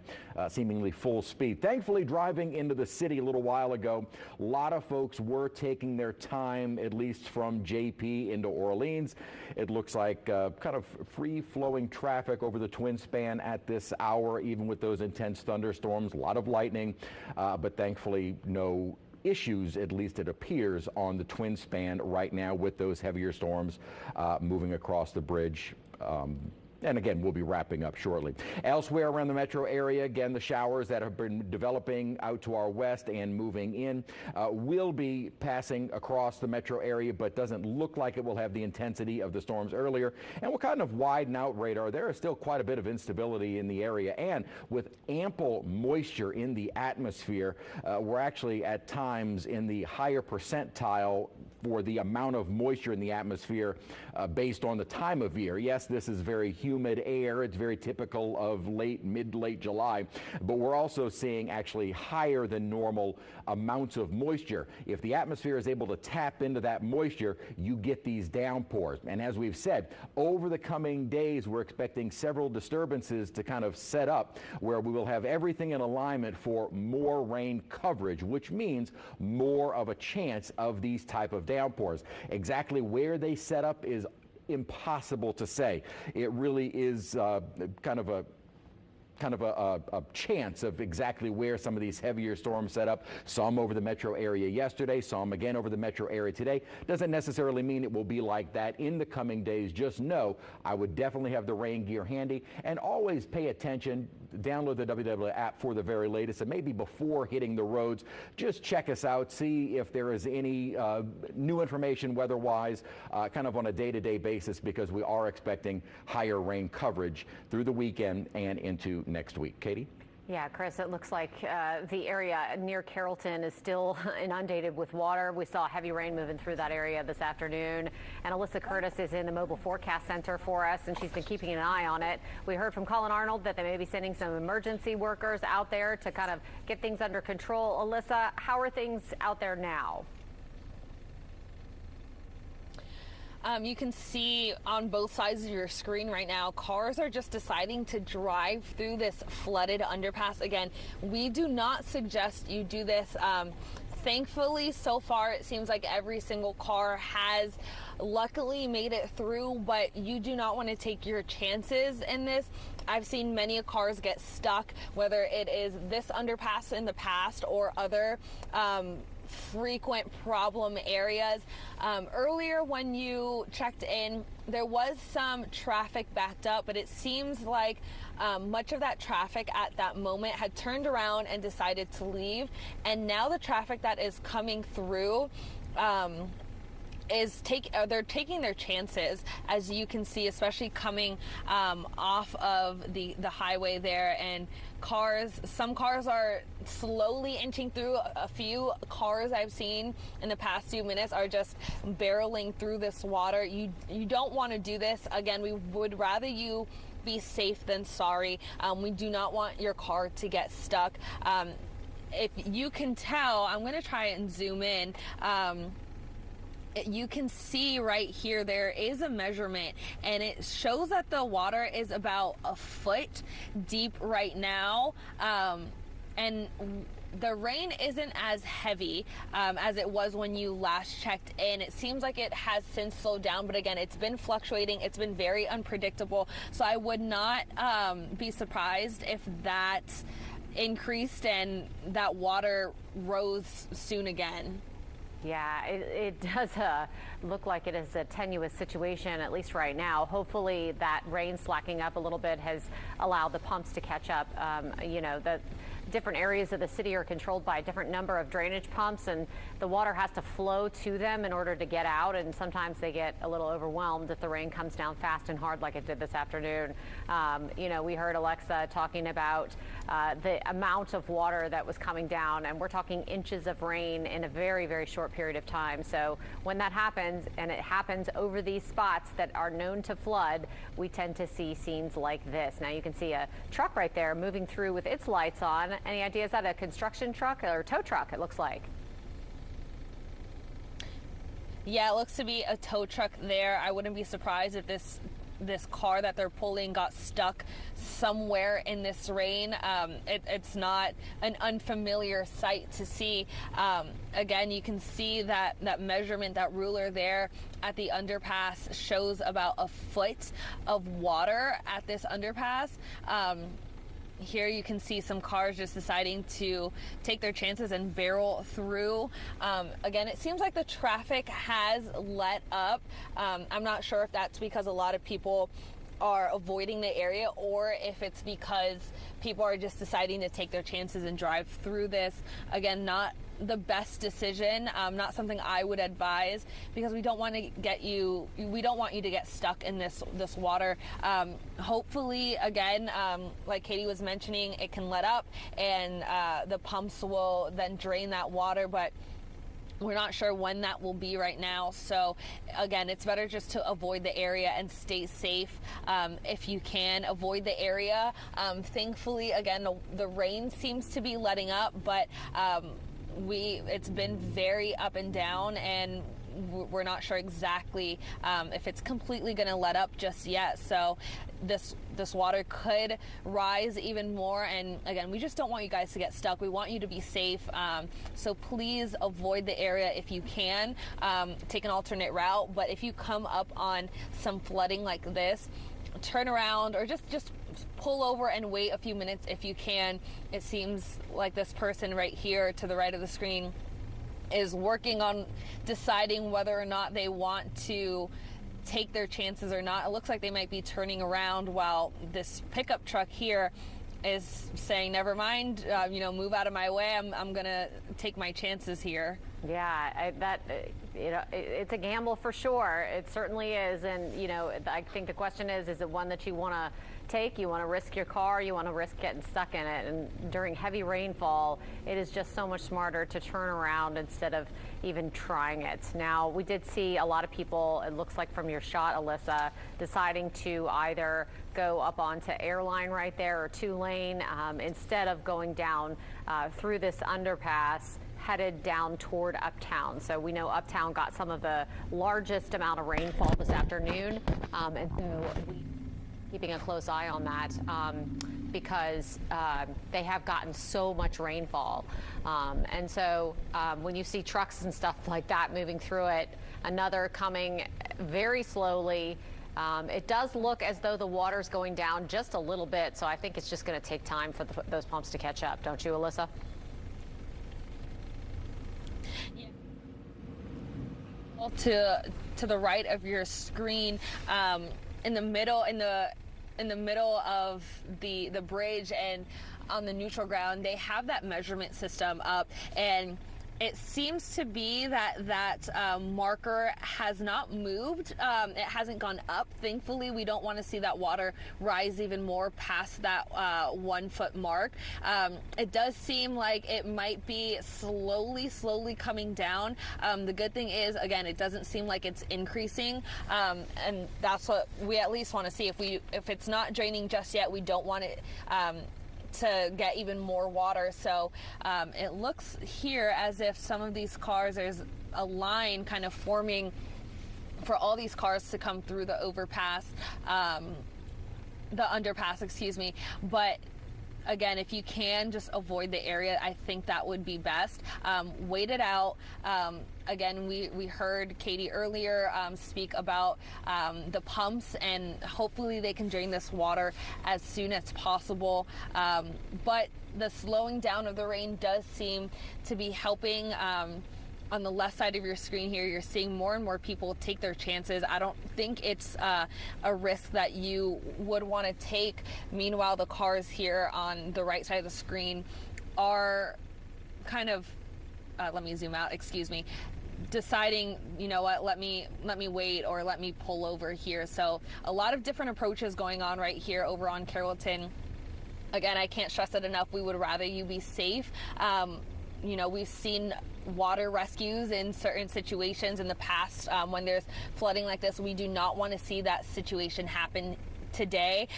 seemingly full speed. Thankfully, driving into the city a little while ago, a lot of folks were taking their time, at least from JP into Orleans. It looks like kind of free-flowing traffic over the Twin Span at this hour, even with those intense thunderstorms, a lot of lightning, but thankfully no issues, at least it appears, on the Twin Span right now with those heavier storms moving across the bridge. And again, we'll be wrapping up shortly. Elsewhere around the metro area, again, the showers that have been developing out to our west and moving in will be passing across the metro area, but doesn't look like it will have the intensity of the storms earlier. And we'll kind of widen out radar. There is still quite a bit of instability in the area, and with ample moisture in the atmosphere, we're actually at times in the higher percentile for the amount of moisture in the atmosphere based on the time of year. Yes, this is very humid air. It's very typical of mid-late July, but we're also seeing actually higher than normal amounts of moisture. If the atmosphere is able to tap into that moisture, you get these downpours. And as we've said, over the coming days, we're expecting several disturbances to kind of set up where we will have everything in alignment for more rain coverage, which means more of a chance of these type of downpours. Exactly where they set up is impossible to say. It really is kind of a chance of exactly where some of these heavier storms set up. Some over the metro area yesterday, some again over the metro area today. Doesn't necessarily mean it will be like that in the coming days. Just know I would definitely have the rain gear handy, and always pay attention. Download the WWL app for the very latest, and maybe before hitting the roads, just check us out, see if there is any new information weather-wise, kind of on a day-to-day basis, because we are expecting higher rain coverage through the weekend and into next week. Katie? Yeah, Chris, it looks like the area near Carrollton is still inundated with water. We saw heavy rain moving through that area this afternoon. And Alyssa Curtis is in the Mobile Forecast Center for us, and she's been keeping an eye on it. We heard from Colin Arnold that they may be sending some emergency workers out there to kind of get things under control. Alyssa, how are things out there now? You can see on both sides of your screen right now, cars are just deciding to drive through this flooded underpass. Again, we do not suggest you do this Thankfully, so far, it seems like every single car has luckily made it through, but you do not want to take your chances in this. I've seen many cars get stuck, whether it is this underpass in the past or other frequent problem areas. Earlier when you checked in, there was some traffic backed up, but it seems like much of that traffic at that moment had turned around and decided to leave. And now the traffic that is coming through they're taking their chances, as you can see, especially coming off of the highway there, and some cars are slowly inching through. A few cars I've seen in the past few minutes are just barreling through this water. You don't want to do this. Again, we would rather you be safe than sorry. We do not want your car to get stuck. If you can tell, I'm going to try and zoom in. You can see right here there is a measurement, and it shows that the water is about a foot deep right now, and the rain isn't as heavy as it was when you last checked in. It seems like it has since slowed down, but again, it's been fluctuating. It's been very unpredictable, so I would not be surprised if that increased and that water rose soon again. Yeah, it does look like it is a tenuous situation, at least right now. Hopefully that rain slacking up a little bit has allowed the pumps to catch up. The different areas of the city are controlled by a different number of drainage pumps, and the water has to flow to them in order to get out, and sometimes they get a little overwhelmed if the rain comes down fast and hard like it did this afternoon. We heard Alexa talking about the amount of water that was coming down, and we're talking inches of rain in a very, very short period of time. So when that happens, and it happens over these spots that are known to flood, we tend to see scenes like this. Now you can see a truck right there moving through with its lights on. Any idea, is that a construction truck or tow truck, it looks like? Yeah, it looks to be a tow truck there. I wouldn't be surprised if this car that they're pulling got stuck somewhere in this rain. It's not an unfamiliar sight to see. Again, you can see that measurement, that ruler there at the underpass shows about a foot of water at this underpass. Here you can see some cars just deciding to take their chances and barrel through. Again, it seems like the traffic has let up. I'm not sure if that's because a lot of people are avoiding the area, or if it's because people are just deciding to take their chances and drive through this. Again, not the best decision, not something I would advise, because we don't want you to get stuck in this water. Hopefully, again, like Katie was mentioning, it can let up and the pumps will then drain that water, but we're not sure when that will be right now. So again, it's better just to avoid the area and stay safe if you can. Avoid the area. Thankfully, again, the rain seems to be letting up, but it's been very up and down, and we're not sure exactly if it's completely going to let up just yet. So this water could rise even more, and again, we just don't want you guys to get stuck. We want you to be safe, so please avoid the area if you can. Take an alternate route, but if you come up on some flooding like this, turn around or just pull over and wait a few minutes if you can. It seems like this person right here to the right of the screen is working on deciding whether or not they want to take their chances or not. It looks like they might be turning around, while this pickup truck here is saying, never mind, move out of my way. I'm gonna take my chances here. Yeah, it's a gamble for sure. It certainly is, and I think the question is it one that you want to take? You want to risk your car? You want to risk getting stuck in it? And during heavy rainfall, it is just so much smarter to turn around instead of even trying it. Now, we did see a lot of people, it looks like from your shot, Alyssa, deciding to either go up onto Airline right there or 2-lane instead of going down through this underpass, headed down toward Uptown. So we know Uptown got some of the largest amount of rainfall this afternoon, and so we're keeping a close eye on that. because they have gotten so much rainfall. And so when you see trucks and stuff like that moving through it, another coming very slowly, it does look as though the water's going down just a little bit. So I think it's just going to take time for those pumps to catch up. Don't you, Alyssa? To the right of your screen, in the middle of the bridge and on the neutral ground, they have that measurement system up, and it seems to be that marker has not moved. It hasn't gone up. Thankfully, we don't want to see that water rise even more past that 1 foot mark. It does seem like it might be slowly coming down. The good thing is, again, it doesn't seem like it's increasing, and that's what we at least want to see. If it's not draining just yet, we don't want it to get even more water. So it looks here as if some of these cars, there's a line kind of forming for all these cars to come through the overpass, the underpass, excuse me. But again, if you can just avoid the area, I think that would be best. Wait it out. Again, we heard Katie earlier speak about the pumps, and hopefully they can drain this water as soon as possible. But the slowing down of the rain does seem to be helping. On the left side of your screen here, you're seeing more and more people take their chances. I don't think it's a risk that you would want to take. Meanwhile, the cars here on the right side of the screen are kind of, let me zoom out, excuse me, deciding, you know what, let me wait, or let me pull over here. So a lot of different approaches going on right here over on Carrollton. Again, I can't stress it enough. We would rather you be safe. You know, we've seen water rescues in certain situations in the past when there's flooding like this. We do not want to see that situation happen today.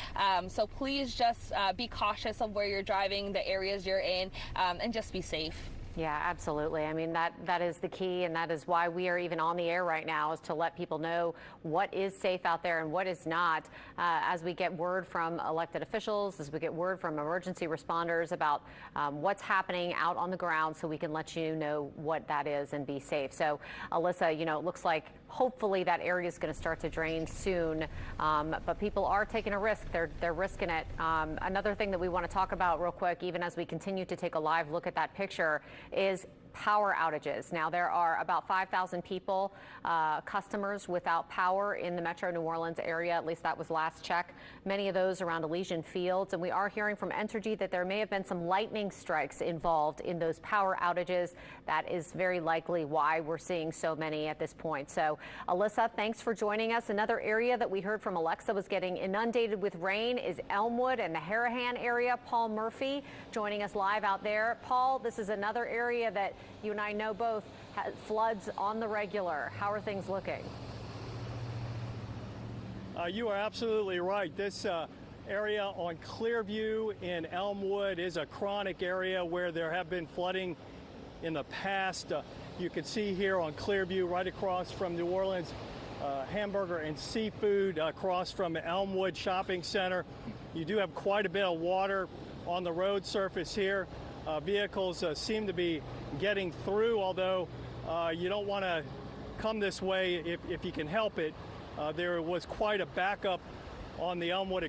So please just be cautious of where you're driving, the areas you're in, and just be safe. Yeah, absolutely. I mean, that is the key, and that is why we are even on the air right now, is to let people know what is safe out there and what is not. As we get word from elected officials, as we get word from emergency responders about what's happening out on the ground, so we can let you know what that is and be safe. So, Alyssa, you know, it looks like hopefully that area is going to start to drain soon, but people are taking a risk. They're risking it. Another thing that we want to talk about real quick, even as we continue to take a live look at that picture, is power outages. Now, there are about 5,000 people, customers without power in the Metro New Orleans area. At least that was last check. Many of those around Elysian Fields. And we are hearing from Entergy that there may have been some lightning strikes involved in those power outages. That is very likely why we're seeing so many at this point. So, Alyssa, thanks for joining us. Another area that we heard from Alexa was getting inundated with rain is Elmwood and the Harahan area. Paul Murphy joining us live out there. Paul, this is another area that you and I know both floods on the regular. How are things looking? You are absolutely right. This area on Clearview in Elmwood is a chronic area where there have been flooding in the past. You can see here on Clearview, right across from New Orleans Hamburger and Seafood, across from Elmwood Shopping Center. You do have quite a bit of water on the road surface here. Vehicles seem to be getting through, although you don't want to come this way if you can help it. There was quite a backup on the Earhart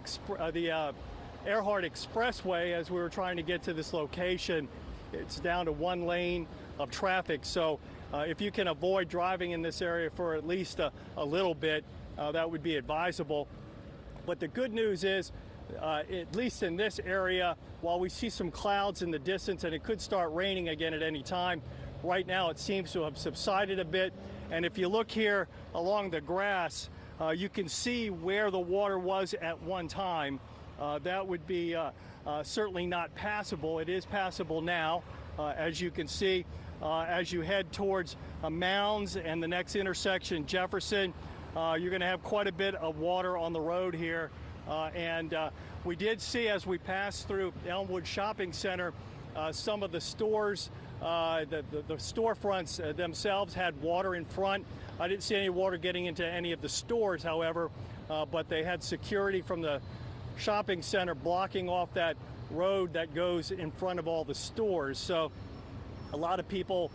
Expressway as we were trying to get to this location. It's down to one lane of traffic, so if you can avoid driving in this area for at least a little bit, that would be advisable. But the good news is, at least in this area, while we see some clouds in the distance and it could start raining again at any time, right now it seems to have subsided a bit. And if you look here along the grass, you can see where the water was at one time. That would be certainly not passable. It is passable now, as you can see. As you head towards Mounds and the next intersection, Jefferson, you're going to have quite a bit of water on the road here. And we did see, as we passed through Elmwood Shopping Center, some of the stores, the storefronts themselves had water in front. I didn't see any water getting into any of the stores, however, but they had security from the shopping center blocking off that road that goes in front of all the stores. So a lot of people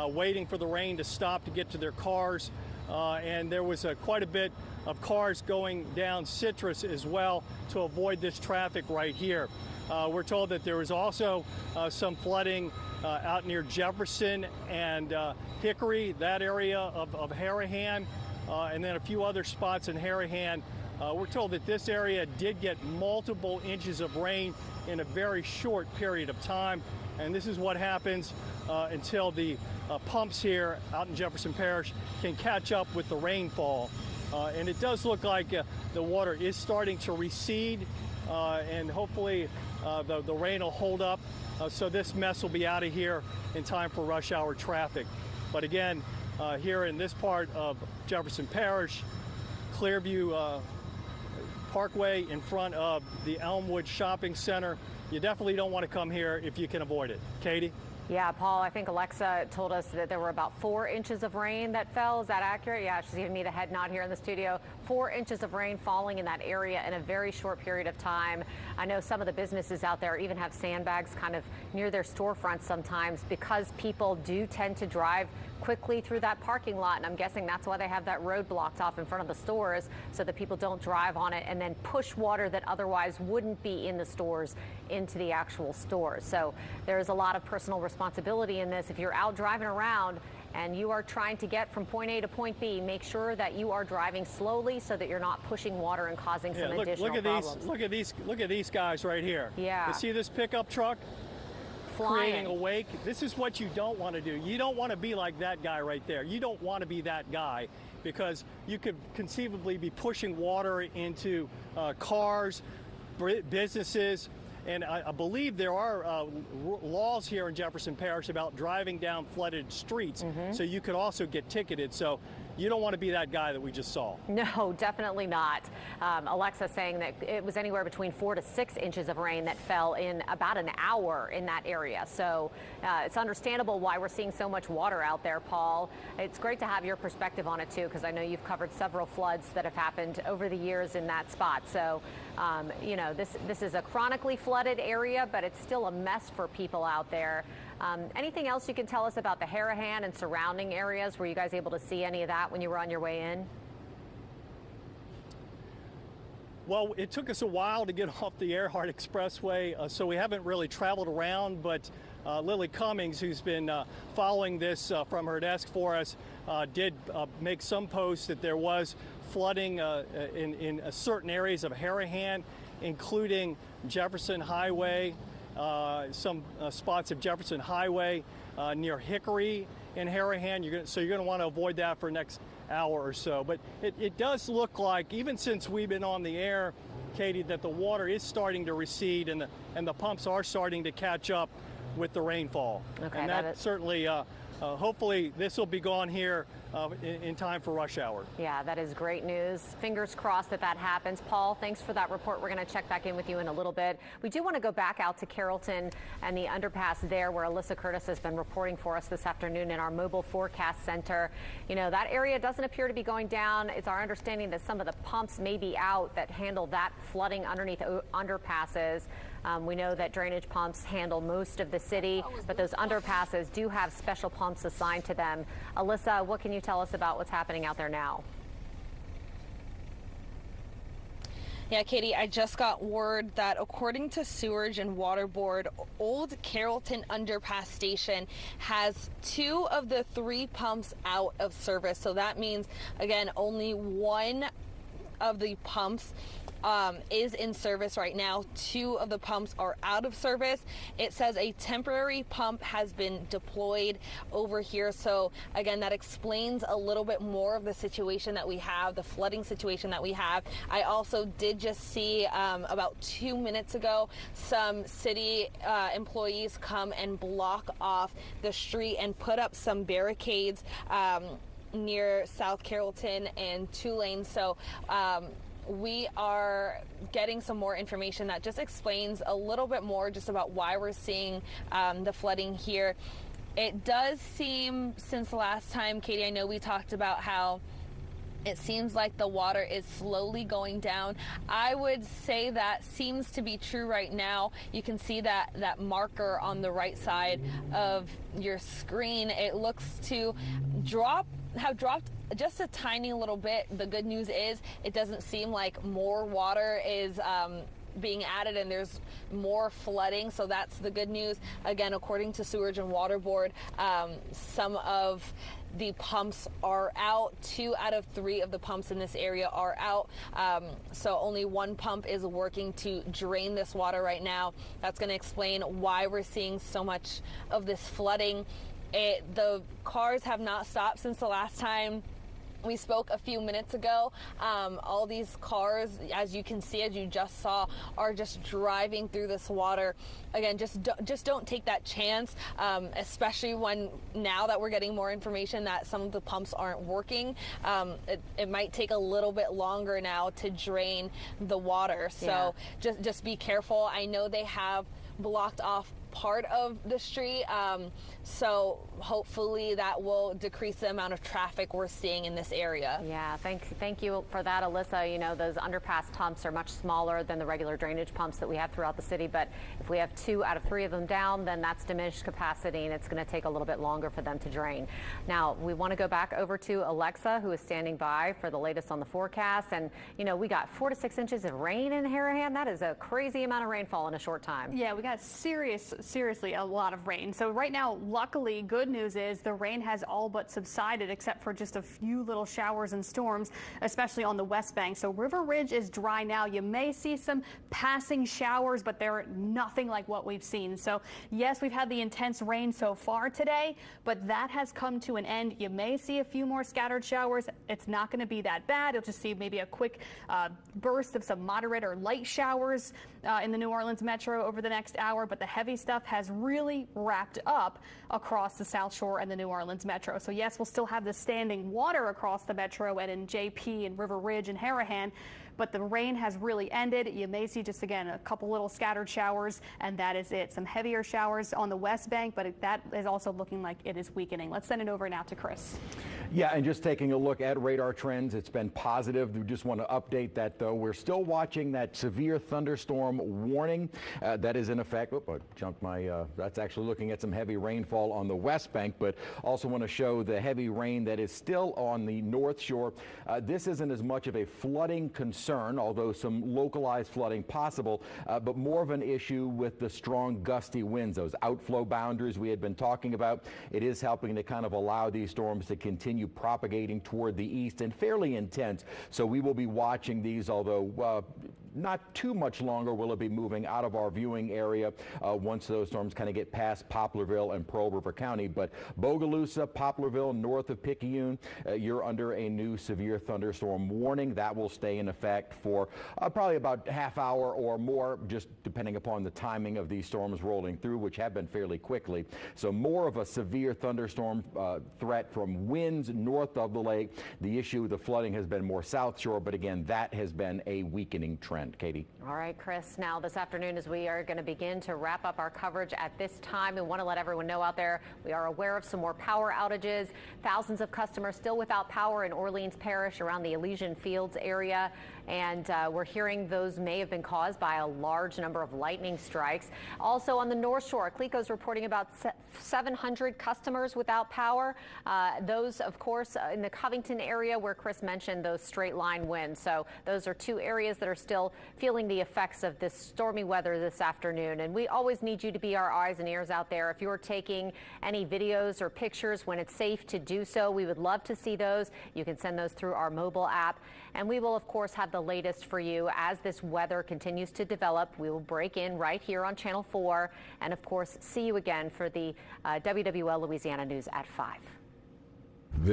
waiting for the rain to stop to get to their cars. And there was quite a bit of cars going down Citrus as well to avoid this traffic right here. We're told that there was also some flooding out near Jefferson and Hickory, that area of Harahan, and then a few other spots in Harahan. We're told that this area did get multiple inches of rain in a very short period of time, and this is what happens until the pumps here out in Jefferson Parish can catch up with the rainfall. And it does look like the water is starting to recede, and hopefully the rain will hold up, so this mess will be out of here in time for rush hour traffic. But again, here in this part of Jefferson Parish, Clearview Parkway in front of the Elmwood Shopping Center, you definitely don't want to come here if you can avoid it. Katie? Yeah, Paul, I think Alexa told us that there were about 4 inches of rain that fell. Is that accurate? Yeah, she's giving me the head nod here in the studio. 4 inches of rain falling in that area in a very short period of time. I know some of the businesses out there even have sandbags kind of near their storefronts sometimes because people do tend to drive quickly through that parking lot, and I'm guessing that's why they have that road blocked off in front of the stores so that people don't drive on it and then push water that otherwise wouldn't be in the stores into the actual stores. So there's a lot of personal responsibility in this. If you're out driving around and you are trying to get from point A to point B, make sure that you are driving slowly so that you're not pushing water and causing some additional problems. Look at these guys right here. Yeah. You see this pickup truck? Creating a wake. This is what you don't want to do. You don't want to be like that guy right there. You don't want to be that guy because you could conceivably be pushing water into cars, businesses, and I believe there are laws here in Jefferson Parish about driving down flooded streets, so you could also get ticketed. So you don't want to be that guy that we just saw. No, definitely not. Alexa saying that it was anywhere between 4 to 6 inches of rain that fell in about an hour in that area. So it's understandable why we're seeing so much water out there, Paul. It's great to have your perspective on it, too, because I know you've covered several floods that have happened over the years in that spot. So, you know, this is a chronically flooded area, but it's still a mess for people out there. Anything else you can tell us about the Harahan and surrounding areas? Were you guys able to see any of that when you were on your way in? Well, it took us a while to get off the Earhart Expressway, so we haven't really traveled around, but Lily Cummings, who's been following this from her desk for us, did make some posts that there was flooding in certain areas of Harahan, including Jefferson Highway, some spots of Jefferson Highway near Hickory in Harahan. So you're going to want to avoid that for the next hour or so. But it does look like, even since we've been on the air, Katie, that the water is starting to recede and the pumps are starting to catch up with the rainfall. Okay, and that certainly, hopefully this will be gone here in time for rush hour. Yeah, that is great news. Fingers crossed that happens. Paul, thanks for that report. We're going to check back in with you in a little bit. We do want to go back out to Carrollton and the underpass there where Alyssa Curtis has been reporting for us this afternoon in our mobile forecast center. You know, that area doesn't appear to be going down. It's our understanding that some of the pumps may be out that handle that flooding underneath underpasses. We know that drainage pumps handle most of the city, but those underpasses do have special pumps assigned to them. Alyssa, what can you tell us about what's happening out there now? Yeah, Katie, I just got word that according to Sewerage and Water Board, Old Carrollton Underpass Station has 2 of the 3 pumps out of service. So that means, again, only 1 of the pumps is in service right now. 2 of the pumps are out of service. It says a temporary pump has been deployed over here. So again, that explains a little bit more of the situation that we have, the flooding situation that we have. I also did just see about 2 minutes ago some city employees come and block off the street and put up some barricades near South Carrollton and Tulane. So we are getting some more information that just explains a little bit more just about why we're seeing the flooding here. It does seem, since the last time, Katie, I know we talked about how It seems like the water is slowly going down. I would say that seems to be true right now. You can see that marker on the right side of your screen. It looks to have dropped just a tiny little bit. The good news is it doesn't seem like more water is being added and there's more flooding, so that's the good news. Again, according to Sewerage and Water Board, some of the pumps are out. 2 out of 3 of the pumps in this area are out, so only 1 pump is working to drain this water right now. That's going to explain why we're seeing so much of this flooding. The cars have not stopped since the last time we spoke a few minutes ago. All these cars, as you can see, as you just saw, are just driving through this water. Again, just don't take that chance, especially now that we're getting more information that some of the pumps aren't working. It might take a little bit longer now to drain the water. So just be careful. I know they have blocked off part of the street, so hopefully that will decrease the amount of traffic we're seeing in this area. Yeah, thank you for that, Alyssa. You know, those underpass pumps are much smaller than the regular drainage pumps that we have throughout the city, but if we have 2 out of 3 of them down, then that's diminished capacity and it's going to take a little bit longer for them to drain. Now, we want to go back over to Alexa, who is standing by for the latest on the forecast. And, you know, we got 4 to 6 inches of rain in Harahan. That is a crazy amount of rainfall in a short time. Yeah, we got seriously a lot of rain. So right now, luckily, good news is the rain has all but subsided except for just a few little showers and storms, especially on the West Bank. So River Ridge is dry now. You may see some passing showers, but they're nothing like what we've seen. So yes, we've had the intense rain so far today, but that has come to an end. You may see a few more scattered showers. It's not going to be that bad. You'll just see maybe a quick burst of some moderate or light showers in the New Orleans metro over the next hour, but the heavy stuff has really wrapped up across the South Shore and the New Orleans metro. So yes, we'll still have the standing water across the metro and in JP and River Ridge and Harahan, but the rain has really ended. You may see just, again, a couple little scattered showers, and that is it. Some heavier showers on the West Bank, but that is also looking like it is weakening. Let's send it over now to Chris. Yeah, and just taking a look at radar trends, it's been positive. We just want to update that, though. We're still watching that severe thunderstorm warning that is in effect. Oop, I jumped my, that's actually looking at some heavy rainfall on the West Bank, but also want to show the heavy rain that is still on the North Shore. This isn't as much of a flooding concern, although some localized flooding possible, but more of an issue with the strong gusty winds, those outflow boundaries we had been talking about. It is helping to kind of allow these storms to continue propagating toward the east and fairly intense. So we will be watching these, although not too much longer will it be moving out of our viewing area once those storms kind of get past Poplarville and Pearl River County. But Bogalusa, Poplarville, north of Picayune, you're under a new severe thunderstorm warning. That will stay in effect for probably about half hour or more, just depending upon the timing of these storms rolling through, which have been fairly quickly. So more of a severe thunderstorm threat from winds north of the lake. The issue, the flooding, has been more South Shore, but again, that has been a weakening trend. Katie. All right, Chris. Now this afternoon, as we are going to begin to wrap up our coverage at this time, we want to let everyone know out there we are aware of some more power outages. Thousands of customers still without power in Orleans Parish around the Elysian Fields area. And we're hearing those may have been caused by a large number of lightning strikes. Also on the North Shore, Cleco's reporting about 700 customers without power. Those, of course, in the Covington area where Chris mentioned those straight line winds. So those are 2 areas that are still feeling the effects of this stormy weather this afternoon. And we always need you to be our eyes and ears out there. If you're taking any videos or pictures when it's safe to do so, we would love to see those. You can send those through our mobile app. And we will, of course, have the latest for you as this weather continues to develop. We will break in right here on Channel 4. And, of course, see you again for the WWL Louisiana News at 5.